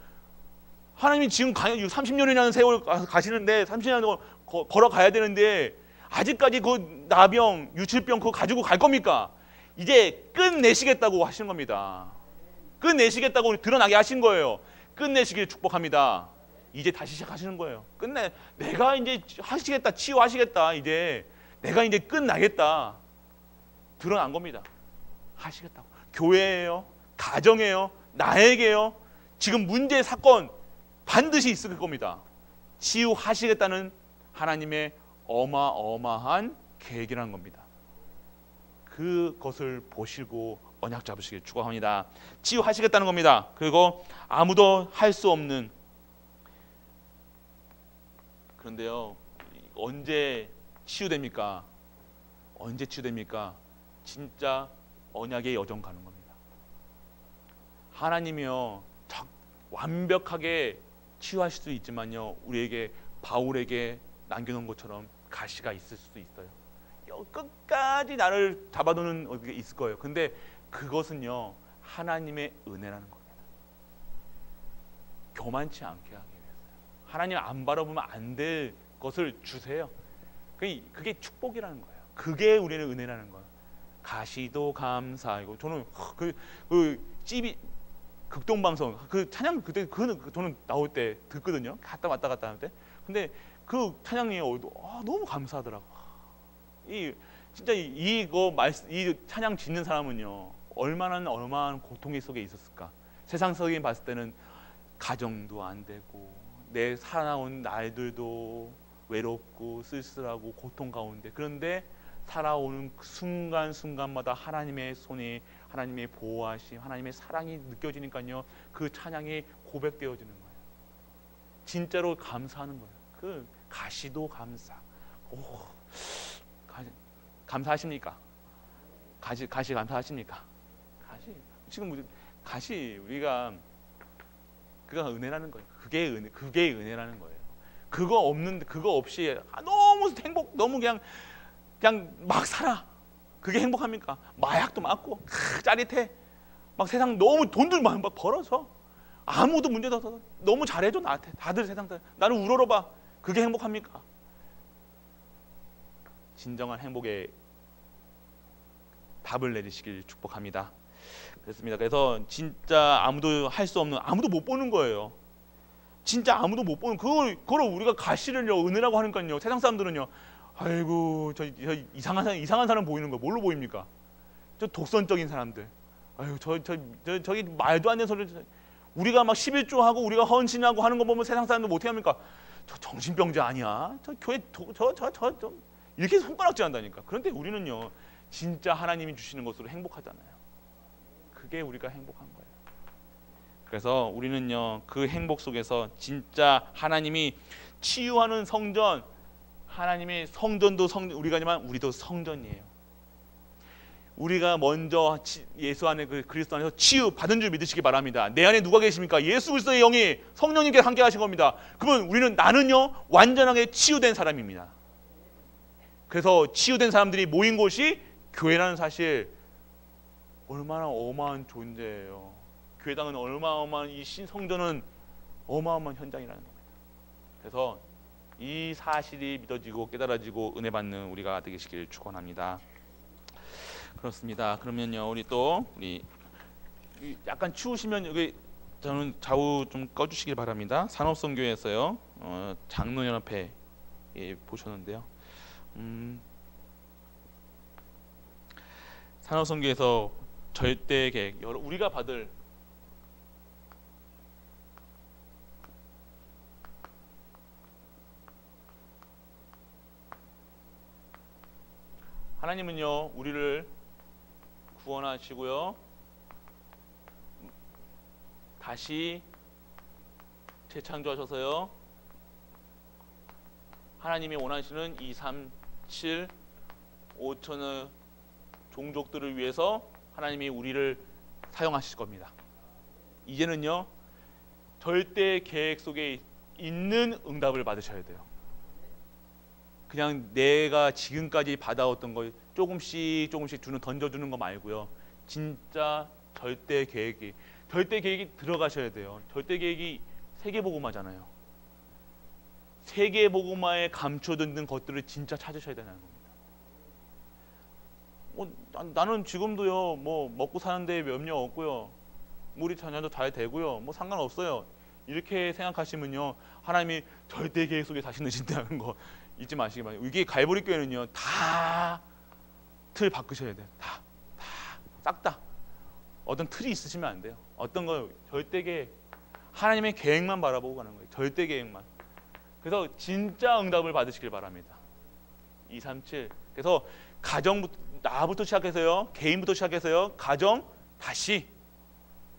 하나님이 지금 30년이라는 세월 가시는데 30년 걸어가야 되는데 아직까지 그 나병, 유칠병 그거 가지고 갈 겁니까? 이제 끝내시겠다고 하시는 겁니다. 끝내시겠다고 드러나게 하신 거예요. 끝내시길 축복합니다. 이제 다시 시작하시는 거예요. 내가 이제 하시겠다, 치유하시겠다. 이제 내가 이제 끝나겠다. 드러난 겁니다. 하시겠다고. 교회예요, 가정이에요, 나에게요. 지금 문제 사건 반드시 있을 겁니다. 치유하시겠다는 하나님의 어마어마한 계획이라는 겁니다. 그것을 보시고 언약 잡으시길 축원합니다. 치유하시겠다는 겁니다. 그리고 아무도 할 수 없는, 그런데요 언제 치유됩니까? 언제 치유됩니까? 진짜 언약의 여정 가는 겁니다. 하나님이요 완벽하게 치유하실 수 있지만요 우리에게 바울에게 남겨놓은 것처럼 가시가 있을 수도 있어요. 끝까지 나를 잡아두는 게 있을 거예요. 근데 그것은요 하나님의 은혜라는 겁니다. 교만치 않게 하기 위해서요. 하나님 안 바라보면 안 될 것을 주세요. 그게 축복이라는 거예요. 그게 우리는 은혜라는 거예요. 가시도 감사하고 저는 그 찝이 극동방송 그 찬양 그때 저는 나올 때 듣거든요. 왔다 갔다 할 때. 근데 그 찬양이 너무 감사하더라고. 이 진짜 이 찬양 짓는 사람은요 얼마나 고통 속에 있었을까. 세상적인 봤을 때는 가정도 안 되고 내 살아온 날들도 외롭고 쓸쓸하고 고통 가운데, 그런데 살아오는 그 순간순간마다 하나님의 손이, 하나님의 보호하심, 하나님의 사랑이 느껴지니까요 그 찬양이 고백되어지는 거예요. 진짜로 감사하는 거예요. 그 가시도 감사. 감사하십니까? 가시 감사하십니까? 지금 가시 우리가 그가 은혜라는 거예요. 그게 은혜라는 거예요. 그거 없이 너무 너무 그냥 막 살아. 그게 행복합니까? 마약도 맞고 짜릿해. 막 세상 너무 돈들 막 벌어서 아무도 문제도 없어. 너무 잘해줘 나한테. 다들 세상 나를 우러러봐. 그게 행복합니까? 진정한 행복의 답을 내리시길 축복합니다. 그렇습니다. 그래서 진짜 아무도 할 수 없는, 아무도 못 보는 거예요. 진짜 아무도 못 보는 그걸 우리가 가시를요 은혜라고 하니까요 세상 사람들은요 아이고 저 이상한 사람 보이는 거 뭘로 보입니까? 저 독선적인 사람들. 아유 저기 말도 안 되는 소리. 우리가 막 11조 하고 우리가 헌신하고 하는 거 보면 세상 사람들 어떻게 합니까? 저 정신병자 아니야? 저 교회 저 이렇게 손가락질 한다니까. 그런데 우리는요 진짜 하나님이 주시는 것으로 행복하잖아요. 그게 우리가 행복한 거예요. 그래서 우리는요 그 행복 속에서 진짜 하나님이 치유하는 성전, 하나님의 성전도 우리가지만 우리도 성전이에요. 우리가 먼저 예수 안에 그리스도 안에서 치유 받은 줄 믿으시기 바랍니다. 내 안에 누가 계십니까? 예수 그리스도의 영이 성령님께 함께 하신 겁니다. 그러면 나는요 완전하게 치유된 사람입니다. 그래서 치유된 사람들이 모인 곳이 교회라는 사실 얼마나 어마어마한 존재예요. 교회당은 어마어마한 이 신성전은 어마어마한 현장이라는 겁니다. 그래서 이 사실이 믿어지고 깨달아지고 은혜 받는 우리가 되시길 축원합니다. 그렇습니다. 그러면요 우리 약간 추우시면 여기 저는 좌우 좀 꺼주시길 바랍니다. 산업선교에서요 장로연합회 보셨는데요. 산업선교에서 절대 계획, 우리가 받을 하나님은요 우리를 구원하시고요 다시 재창조하셔서요 하나님이 원하시는 2, 3, 7, 5천의 종족들을 위해서 하나님이 우리를 사용하실 겁니다. 이제는요 절대 계획 속에 있는 응답을 받으셔야 돼요. 그냥 내가 지금까지 받아왔던 거 조금씩 던져주는 거 말고요. 진짜 절대 계획이 들어가셔야 돼요. 절대 계획이 세계복음화잖아요. 세계복음화에 감춰둔 것들을 진짜 찾으셔야 되는 겁니다. 나는 지금도요 먹고 사는데 염려 없고요. 우리 자녀도 잘 되고요. 상관없어요. 이렇게 생각하시면요 하나님이 절대 계획 속에 사시는다는 거 잊지 마시기 바랍니다. 이게 갈보리 교회는요 다 틀 바꾸셔야 돼요. 싹 다. 어떤 틀이 있으시면 안 돼요. 어떤 거 절대 계획, 하나님의 계획만 바라보고 가는 거예요. 절대 계획만. 그래서 진짜 응답을 받으시길 바랍니다. 2, 3, 7. 그래서 가정부터, 나부터 시작해서요, 개인부터 시작해서요, 가정 다시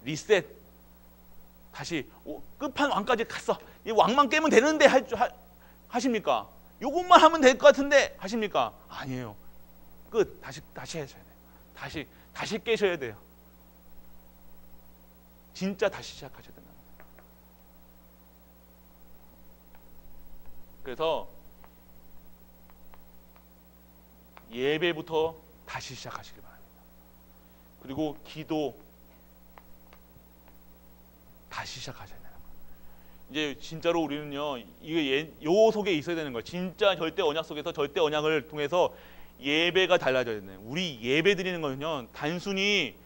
리셋, 다시 끝판왕까지 갔어. 이 왕만 깨면 되는데 하십니까? 요것만 하면 될 것 같은데 하십니까? 아니에요. 끝. 다시 하셔야 돼요. 다시 깨셔야 돼요. 진짜 다시 시작하셔야 된다. 그래서 예배부터 다시 시작하시길 바랍니다. 그리고 기도 다시 시작하셔야 돼요. 이제 진짜로 우리는요 이게 요 속에 있어야 되는 거예요. 진짜 절대 언약 속에서 절대 언약을 통해서 예배가 달라져야 되는. 우리 예배 드리는 거는요 단순히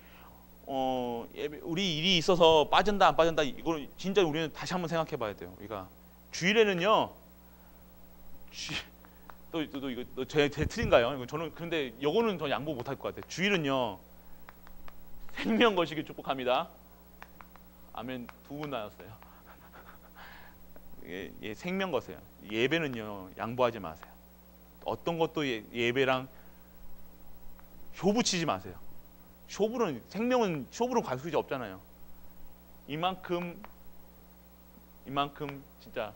우리 일이 있어서 빠진다 안 빠진다 이걸 진짜 우리는 다시 한번 생각해 봐야 돼요. 그러니까 주일에는요. 또 이거 제 틀린가요? 이거 저는 근데 요거는 더 양보 못할 것 같아요. 주일은요. 생명 거시기 축복합니다. 아멘. 2분 나왔어요. 예, 생명 거세요. 예배는요. 양보하지 마세요. 어떤 것도 예배랑 쇼부 치지 마세요. 생명은 쇼부로 갈 수가 없잖아요. 이만큼 진짜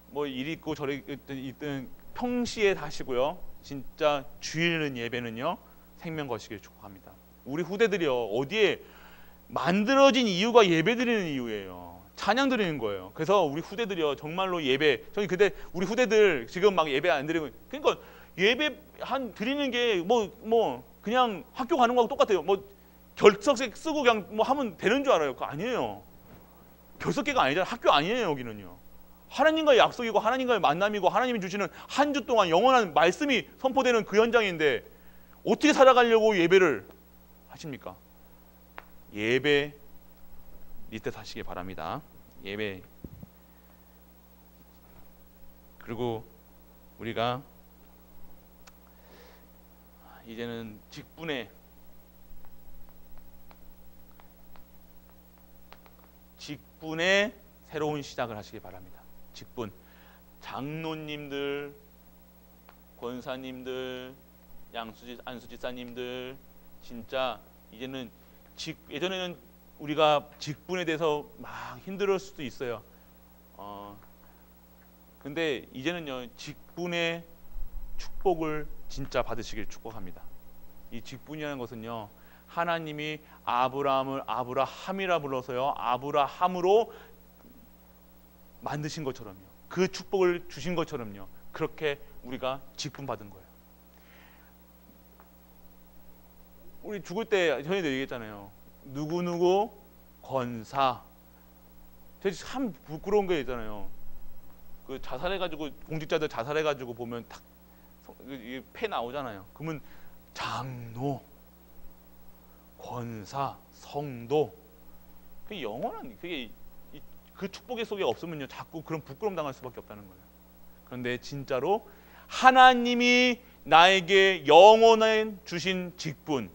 뭐 일 있고 저리 있든 평시에 하시고요. 진짜 주일은 예배는요. 생명 거시기를 축복합니다. 우리 후대들이요. 어디에 만들어진 이유가 예배 드리는 이유예요. 찬양 드리는 거예요. 그래서 우리 후대들이요. 정말로 예배. 저희 그때 우리 후대들 지금 막 예배 안 드리고 그러니까 예배 드리는 게 뭐 그냥 학교 가는 거하고 똑같아요. 뭐 결석색 쓰고 그냥 뭐 하면 되는 줄 알아요. 그거 아니에요. 결석계가 아니잖아요. 학교 아니에요. 여기는요. 하나님과의 약속이고 하나님과의 만남이고 하나님이 주시는 한 주 동안 영원한 말씀이 선포되는 그 현장인데 어떻게 살아가려고 예배를 하십니까? 예배 이때 사시기 바랍니다. 예배. 그리고 우리가 이제는 직분의 새로운 시작을 하시기 바랍니다. 직분. 장로님들, 권사님들, 안수지사님들 진짜 이제는 예전에는 우리가 직분에 대해서 막 힘들 수도 있어요. 근데 이제는요 직분의 축복을 진짜 받으시길 축복합니다. 이 직분이라는 것은요 하나님이 아브라함을 아브라함이라 불러서요 아브라함으로 만드신 것처럼요 그 축복을 주신 것처럼요 그렇게 우리가 직분 받은 거예요. 우리 죽을 때 전에도 얘기했잖아요. 누구누구 권사. 참 부끄러운 게 있잖아요. 그 자살해가지고 공직자들 자살해가지고 보면 탁 패 나오잖아요. 그러면 장로, 권사, 성도. 그 영원한 그 축복의 속에 없으면요 자꾸 그런 부끄러움 당할 수밖에 없다는 거예요. 그런데 진짜로 하나님이 나에게 영원한 주신 직분,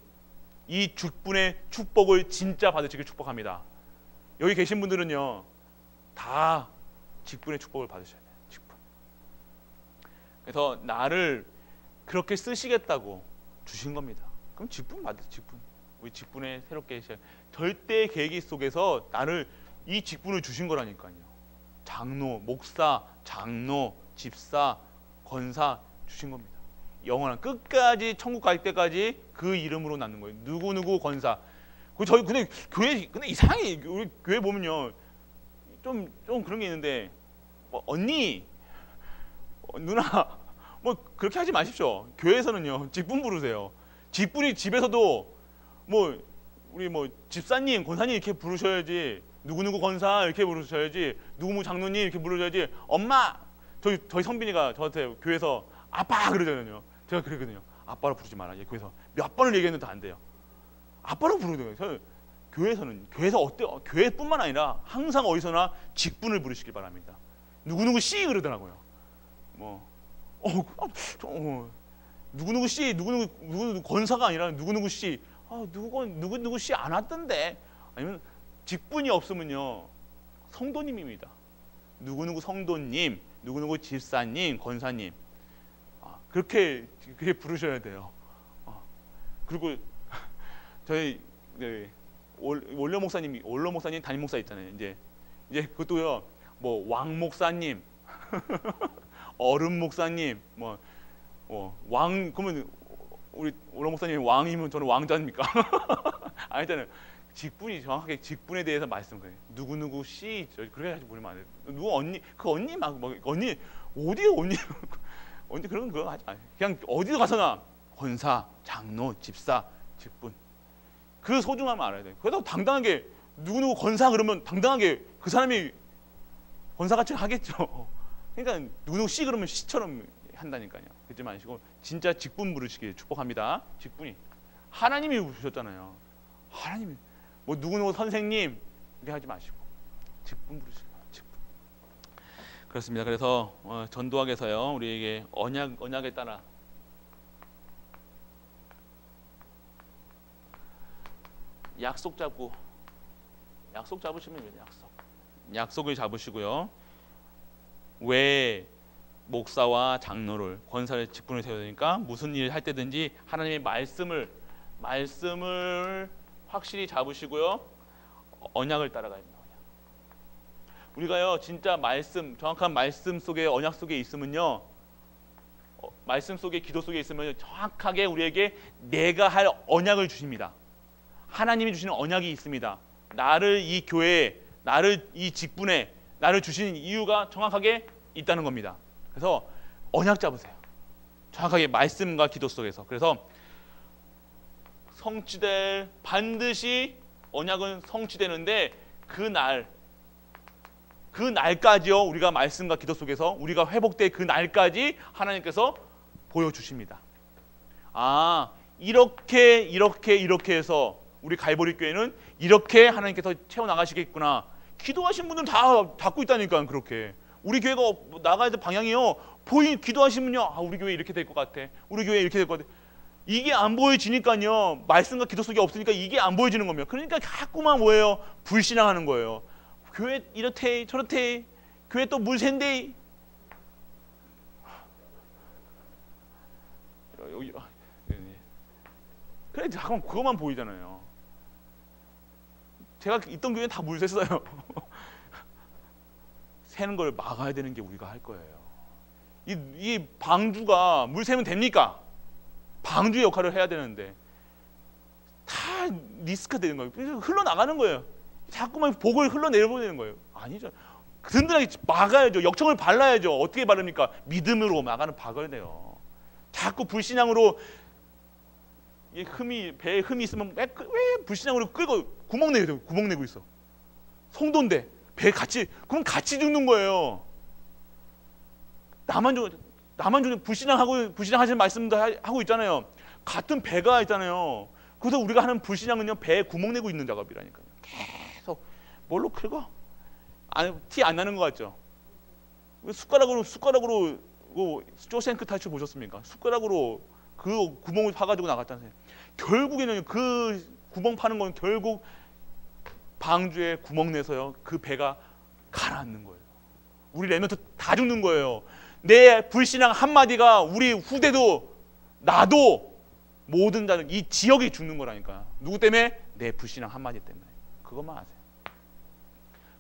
이 직분의 축복을 진짜 받으시길 축복합니다. 여기 계신 분들은요 다 직분의 축복을 받으셔야 돼요. 직분. 그래서 나를 그렇게 쓰시겠다고 주신 겁니다. 그럼 직분 받으세요. 직분. 우리 직분에 새롭게 절대 계획 속에서 나를 이 직분을 주신 거라니까요. 장로, 목사, 장로, 집사, 권사 주신 겁니다. 영원한 끝까지 천국 갈 때까지 그 이름으로 낳는 거예요. 누구 권사. 저희 근데 근데 이상해. 우리 교회 보면요 좀 그런 게 있는데 뭐 언니, 누나 뭐 그렇게 하지 마십시오. 교회에서는요 직분 부르세요. 직분이 집에서도 뭐 우리 뭐 집사님, 권사님 이렇게 부르셔야지. 누구 권사 이렇게 부르셔야지. 누구 장로님 이렇게 부르셔야지. 엄마 저희 성빈이가 저한테 교회에서 아빠 그러잖아요. 제가 그러거든요. 아빠로 부르지 마라. 교회에서 몇 번을 얘기했는데 안 돼요. 아빠로 부르더라고요. 교회에서 어때요? 교회뿐만 아니라 항상 어디서나 직분을 부르시길 바랍니다. 누구 씨 그러더라고요. 누구 씨, 누구 권사가 아니라 누구 씨, 누구 씨 안 왔던데. 아니면 직분이 없으면요 성도님입니다. 누구 성도님, 누구 집사님, 권사님. 그렇게 부르셔야 돼요. 그리고 저희 원로 목사님 담임 목사 있잖아요. 이제 그것도요. 뭐 왕 목사님, 어른 목사님, 왕 그러면 우리 원로 목사님이 왕이면 저는 왕자입니까? 아니잖아요. 직분이 정확하게 직분에 대해서 말씀해요. 누구 씨 그렇게 하지 부르면 안 돼요. 누구 언니 그 언니 막 언니 어디에 언니 언니 그런 거 하지 마요. 그냥 어디서 가서나 권사, 장로, 집사, 직분 그 소중함을 알아야 돼요. 그래도 당당하게 누구 권사 그러면 당당하게 그 사람이 권사같이 하겠죠. 그러니까 누구 씨 그러면 씨처럼 한다니까요. 그러지 마시고 진짜 직분 부르시길 축복합니다. 직분이 하나님이 주셨잖아요. 하나님이 뭐 누구누구 선생님 이렇게 하지 마시고 직분 부르시고 직분. 그렇습니다. 그래서 전도학에서요 우리에게 언약에 따라 약속 잡으시면 돼요. 약속을 잡으시고요. 왜 목사와 장로를 권사를 직분을 세워야 되니까 무슨 일을 할 때든지 하나님의 말씀을 확실히 잡으시고요. 언약을 따라가야 됩니다. 우리가요 진짜 정확한 말씀 속에 언약 속에 있으면요, 말씀 속에 기도 속에 있으면 정확하게 우리에게 내가 할 언약을 주십니다. 하나님이 주시는 언약이 있습니다. 나를 이 교회에, 나를 이 직분에, 나를 주시는 이유가 정확하게 있다는 겁니다. 그래서 언약 잡으세요. 정확하게 말씀과 기도 속에서. 그래서 반드시 언약은 성취되는데 그 날까지요 우리가 말씀과 기도 속에서 우리가 회복될 그 날까지 하나님께서 보여주십니다. 아, 이렇게 해서 우리 갈보리 교회는 이렇게 하나님께서 채워나가시겠구나. 기도하신 분들은 다 닫고 있다니까. 그렇게 우리 교회가 나가야 될 방향이요, 기도하시면요, 아, 우리 교회 이렇게 될 것 같아, 우리 교회 이렇게 될 것 같아. 이게 안 보여지니까요, 말씀과 기도 속에 없으니까 이게 안 보여지는 겁니다. 그러니까 자꾸만 뭐예요? 불신앙하는 거예요. 교회 이렇대 저렇대, 교회 또 물샌데. 그래, 잠깐 그것만 보이잖아요. 제가 있던 교회는 다 물 샜어요. 새는 걸 막아야 되는 게 우리가 할 거예요. 이 방주가 물 새면 됩니까? 방주의 역할을 해야 되는데 다 리스크가 되는 거예요. 흘러나가는 거예요. 자꾸만 복을 흘러내보내는 거예요. 아니죠. 든든하게 막아야죠. 역청을 발라야죠. 어떻게 바릅니까? 믿음으로 박아야 돼요. 자꾸 불신앙으로 배에 흠이 있으면 왜 불신앙으로 끌고 구멍 내고 있어. 성도인데 배 그럼 같이 죽는 거예요. 나만 불신앙하시는 말씀도 하고 있잖아요. 같은 배가 있잖아요. 그래서 우리가 하는 불신앙은요, 배에 구멍 내고 있는 작업이라니까요. 계속 뭘로 긁어? 티 안 나는 것 같죠? 숟가락으로 쇼생크 탈출 보셨습니까? 숟가락으로 그 구멍을 파가지고 나갔잖아요. 결국에는 그 구멍 파는 건 결국 방주에 구멍 내서요, 그 배가 가라앉는 거예요. 우리 랩런트 다 죽는 거예요. 내 불신앙 한마디가 우리 후대도 나도 모든 자는 이 지역이 죽는 거라니까. 누구 때문에? 내 불신앙 한마디 때문에. 그것만 아세요.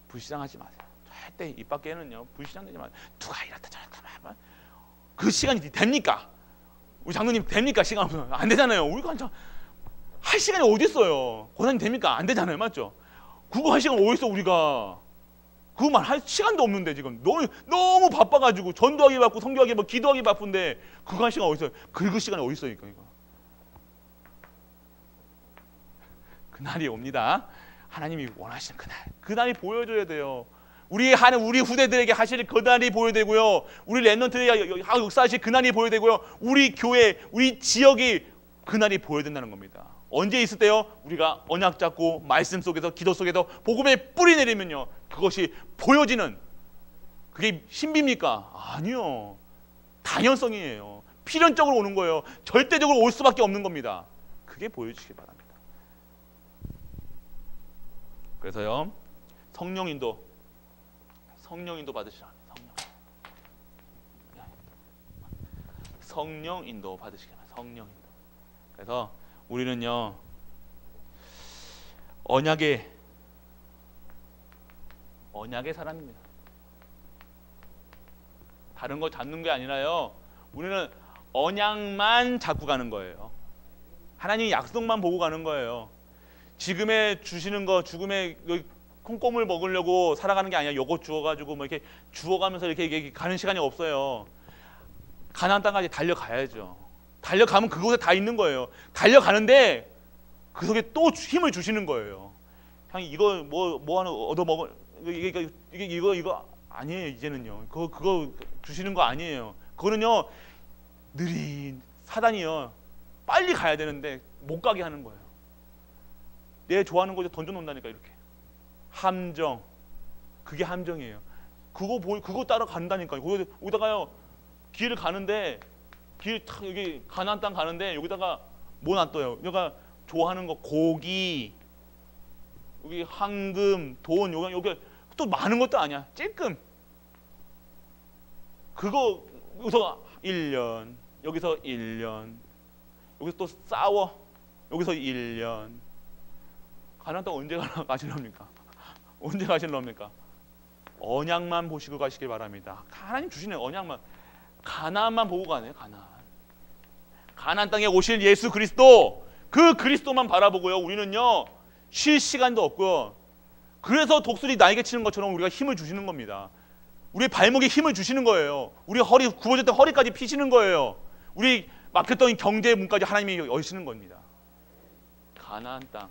불신앙하지 마세요. 절대 입 밖에는요 불신앙되지 마세요. 누가 이렇다 저렇다 말하면 그 시간이 됩니까? 우리 장로님 됩니까? 시간 없어요. 안 되잖아요. 우리가 할 시간이 어디 있어요? 고난이 됩니까? 안 되잖아요. 맞죠? 그거 할 시간 어디 있어 우리가? 그거만 할 시간도 없는데 지금 너무 바빠가지고 전도하기 바쁘고 성교하기 바쁘고 기도하기 바쁜데 그거 할 시간 어디 있어요? 긁을 시간이 어디 있어니까 이거. 그날이 옵니다. 하나님이 원하시는 그날이 보여줘야 돼요. 우리 후대들에게 하실 그날이 보여야 되고요. 우리 랩런트의 역사하실 그날이 보여야 되고요. 우리 교회, 우리 지역이 그날이 보여야 된다는 겁니다. 언제 있을 때요? 우리가 언약 잡고 말씀 속에서 기도 속에서 복음의 뿌리 내리면요, 그것이 보여지는, 그게 신비입니까? 아니요. 당연성이에요. 필연적으로 오는 거예요. 절대적으로 올 수밖에 없는 겁니다. 그게 보여주시기 바랍니다. 그래서요, 성령 인도 받으시라. 성령 인도 받으시기 바랍니다. 성령 인도. 그래서 우리는요, 언약의 사람입니다. 다른 거 잡는 게 아니라요, 우리는 언약만 잡고 가는 거예요. 하나님 약속만 보고 가는 거예요. 지금에 주시는 거, 죽음의 콩고물 먹으려고 살아가는 게 아니라 요거 주워가지고 뭐 이렇게 주워가면서 이렇게 가는 시간이 없어요. 가나안 땅까지 달려가야죠. 달려가면 그곳에 다 있는 거예요. 달려가는데 그 속에 또 힘을 주시는 거예요. 형 이거 뭐 하나 얻어 먹을 이거 아니에요. 이제는요. 그거 주시는 거 아니에요. 그거는요, 사단이요 빨리 가야 되는데 못 가게 하는 거예요. 내 좋아하는 거 던져놓는다니까. 이렇게 함정, 그게 함정이에요. 그거 따라 간다니까. 거기다가요 길을 가는데 길 여기 가나안 땅 가는데 여기다가 뭐 놔둬요? 여기가 좋아하는 거 고기, 여기 황금, 돈, 여기 또 많은 것도 아니야. 찔끔. 그거 여기서 1년, 여기서 1년, 여기서 또 싸워. 여기서 1년. 가나안 땅 언제 가시렵니까? 언제 가시렵니까? 언약만 보시고 가시길 바랍니다. 하나님 주시는 언약만, 가나안만 보고 가네요. 가나안 땅에 오실 예수 그리스도, 그 그리스도만 바라보고요. 우리는요 쉴 시간도 없고요. 그래서 독수리 날개 치는 것처럼 우리가 힘을 주시는 겁니다. 우리 발목에 힘을 주시는 거예요. 우리 허리 굽어졌던 허리까지 피시는 거예요. 우리 막혔던 경제의 문까지 하나님이 여시는 겁니다. 가나안 땅,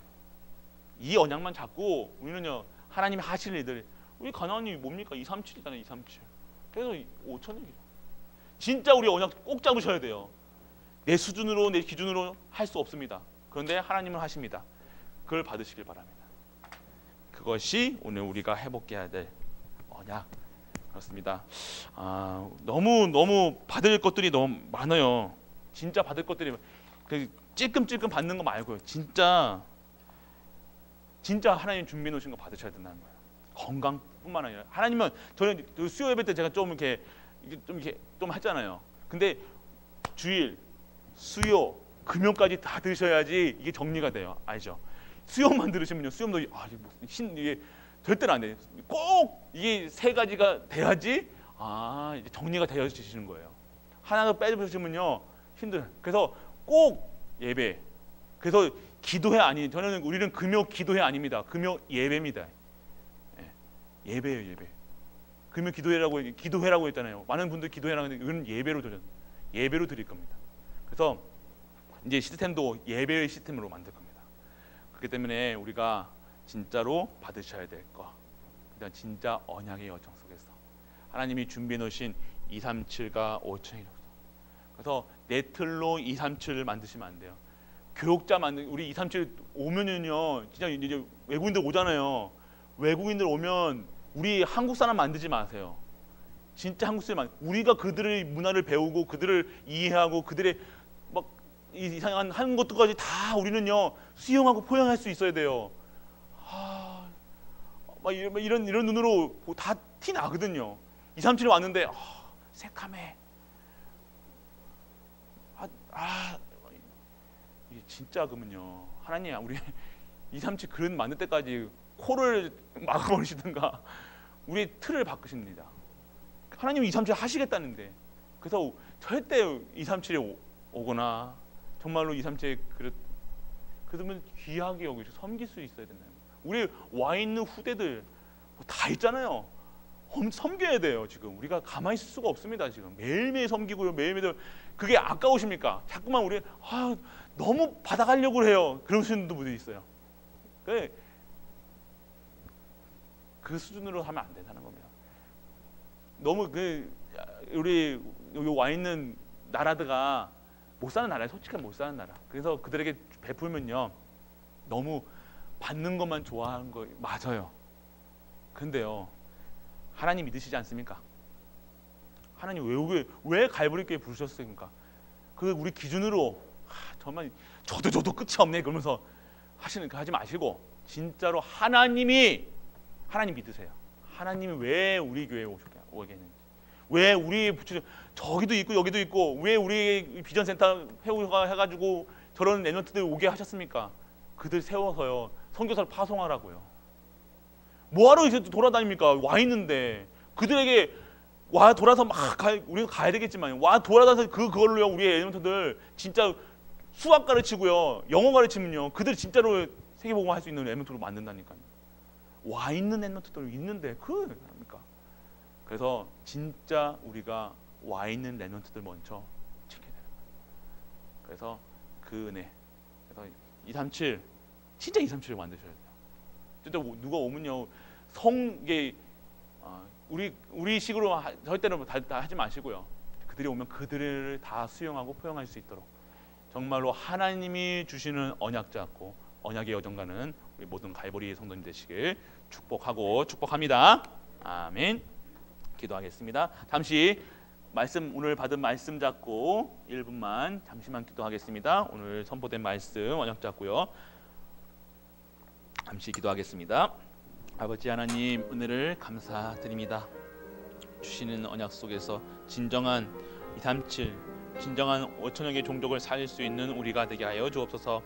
이 언약만 잡고 우리는요 하나님이 하실 일들, 우리 가나안이 뭡니까? 237이잖아요. 237. 그래서 5천억이죠. 진짜 우리 언약 꼭 잡으셔야 돼요. 내 수준으로, 내 기준으로 할 수 없습니다. 그런데 하나님은 하십니다. 그걸 받으시길 바랍니다. 그것이 오늘 우리가 회복해야 될 언약. 그렇습니다. 너무 받을 것들이 너무 많아요. 진짜 받을 것들이 찔끔찔끔 받는 거 말고요. 진짜 하나님 준비해 놓으신 거 받으셔야 된다는 거예요. 건강뿐만 아니라 하나님은, 저는 수요 예배 때 제가 좀 했잖아요. 근데 주일, 수요, 금요까지 다 들으셔야지 이게 정리가 돼요. 알죠? 수요만 들으시면요, 수요도 이게 절대로 안 돼요. 꼭 이게 세 가지가 돼야지 이제 정리가 되어지시는 거예요. 하나도 빼주시면요 힘들어요. 그래서 꼭 예배, 그래서 기도회 아니, 우리는 금요 기도회 아닙니다. 금요 예배입니다. 예배예요, 예배. 금요 기도회라고 했잖아요. 많은 분들 기도회라고 하는데 이건 예배로 드릴 겁니다. 그래서 이제 시스템도 예배의 시스템으로 만들 겁니다. 그렇기 때문에 우리가 진짜로 받으셔야 될 거, 그다음 진짜 언약의 여정 속에서 하나님이 준비해 놓으신 237과 5천이, 그래서 내 틀로 237을 만드시면 안 돼요. 교육자 우리 237 오면은요, 진짜 이제 외국인들 오잖아요. 외국인들 오면 우리 한국 사람 만들지 마세요. 진짜 한국 사람 우리가 그들의 문화를 배우고 그들을 이해하고 그들의 막 이상한 한 것들까지 다 우리는요 수용하고 포용할 수 있어야 돼요. 막 이런 눈으로 다 티 나거든요. 237에 왔는데 새카매. 이게 진짜 그러면요, 하나님 우리 237 그릇 만들 때까지 코를 막아버리시든가 우리 틀을 바꾸십니다. 하나님이 237 하시겠다는데. 그래서 절대 237에 오거나 정말로 237 그러면 귀하게 여기서 섬길 수 있어야 된다. 우리 와 있는 후대들 다 있잖아요. 섬겨야 돼요. 지금 우리가 가만히 있을 수가 없습니다. 지금 매일매일 섬기고요, 매일매일. 그게 아까우십니까? 자꾸만 우리 너무 받아가려고 해요. 그러시는 분들이 있어요. 그 수준으로 하면 안 된다는 겁니다. 너무 우리 여기 와 있는 나라들가 못 사는 나라예요. 솔직히 못 사는 나라. 그래서 그들에게 베풀면요 너무 받는 것만 좋아하는 거 맞아요. 근데요 하나님 믿으시지 않습니까? 하나님 왜 갈보리교회 부르셨습니까? 그 우리 기준으로 정말 저도 끝이 없네 그러면서 하지 마시고 진짜로 하나님 믿으세요. 하나님이 왜 우리 교회에 오게 했는지, 왜 우리 부처님 저기도 있고 여기도 있고 왜 우리 비전센터 해가지고 저런 랩런트들 오게 하셨습니까? 그들 세워서요 선교사를 파송하라고요. 뭐하러 이제 돌아다닙니까? 와 있는데 그들에게 돌아서 우리가 가야 되겠지만 돌아다녀서 그걸로요 우리의 랩런트들 진짜 수학 가르치고요 영어 가르치면요 그들 진짜로 세계복음 할 수 있는 랩런트로 만든다니까요. 와 있는 랩런트들 있는데 합니까? 그래서 진짜 우리가 와 있는 랩런트들 먼저 지켜야 되는 거예요. 그래서 그 은혜, 그래서 237 진짜 237을 만드셔야 돼요. 진짜 누가 오면요 이게 우리 식으로 절대로 다 하지 마시고요. 그들이 오면 그들을 다 수용하고 포용할 수 있도록 정말로 하나님이 주시는 언약 잡고 언약의 여정 가는 우리 모든 갈보리 성도님 되시길 축복합니다. 아멘. 기도하겠습니다. 잠시 오늘 받은 말씀 잡고 1분만 잠시만 기도하겠습니다. 오늘 선포된 말씀 언약 잡고요. 잠시 기도하겠습니다. 아버지 하나님, 은혜를 감사드립니다. 주시는 언약 속에서 진정한 237 진정한 5천여 개 종족을 살릴 수 있는 우리가 되게 하여 주옵소서.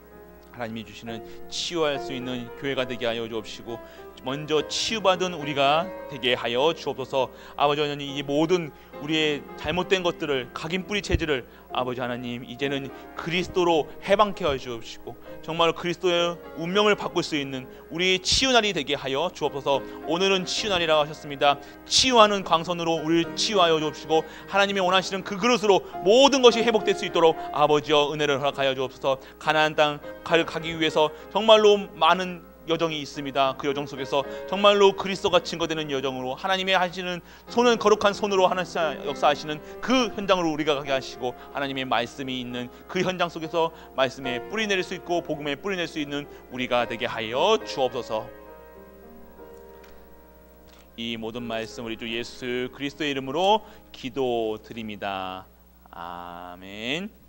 하나님이 주시는 치유할 수 있는 교회가 되게 하여 주옵시고 먼저 치유받은 우리가 되게 하여 주옵소서. 아버지 하나님, 이 모든 우리의 잘못된 것들을, 각인 뿌리 체질을 아버지 하나님 이제는 그리스도로 해방케 하여 주옵시고 정말 그리스도의 운명을 바꿀 수 있는 우리의 치유날이 되게 하여 주옵소서. 오늘은 치유날이라고 하셨습니다. 치유하는 광선으로 우리를 치유하여 주옵시고 하나님이 원하시는 그 그릇으로 모든 것이 회복될 수 있도록 아버지여 은혜를 허락하여 주옵소서. 가나안 땅 가기 위해서 정말로 많은 여정이 있습니다. 그 여정 속에서 정말로 그리스도가 증거되는 여정으로 하나님의 하시는 손은 거룩한 손으로 하나님 역사하시는 그 현장으로 우리가 가게 하시고 하나님의 말씀이 있는 그 현장 속에서 말씀에 뿌리 내릴 수 있고 복음에 뿌리 낼 수 있는 우리가 되게 하여 주옵소서. 이 모든 말씀 우리 주 예수 그리스도의 이름으로 기도드립니다. 아멘.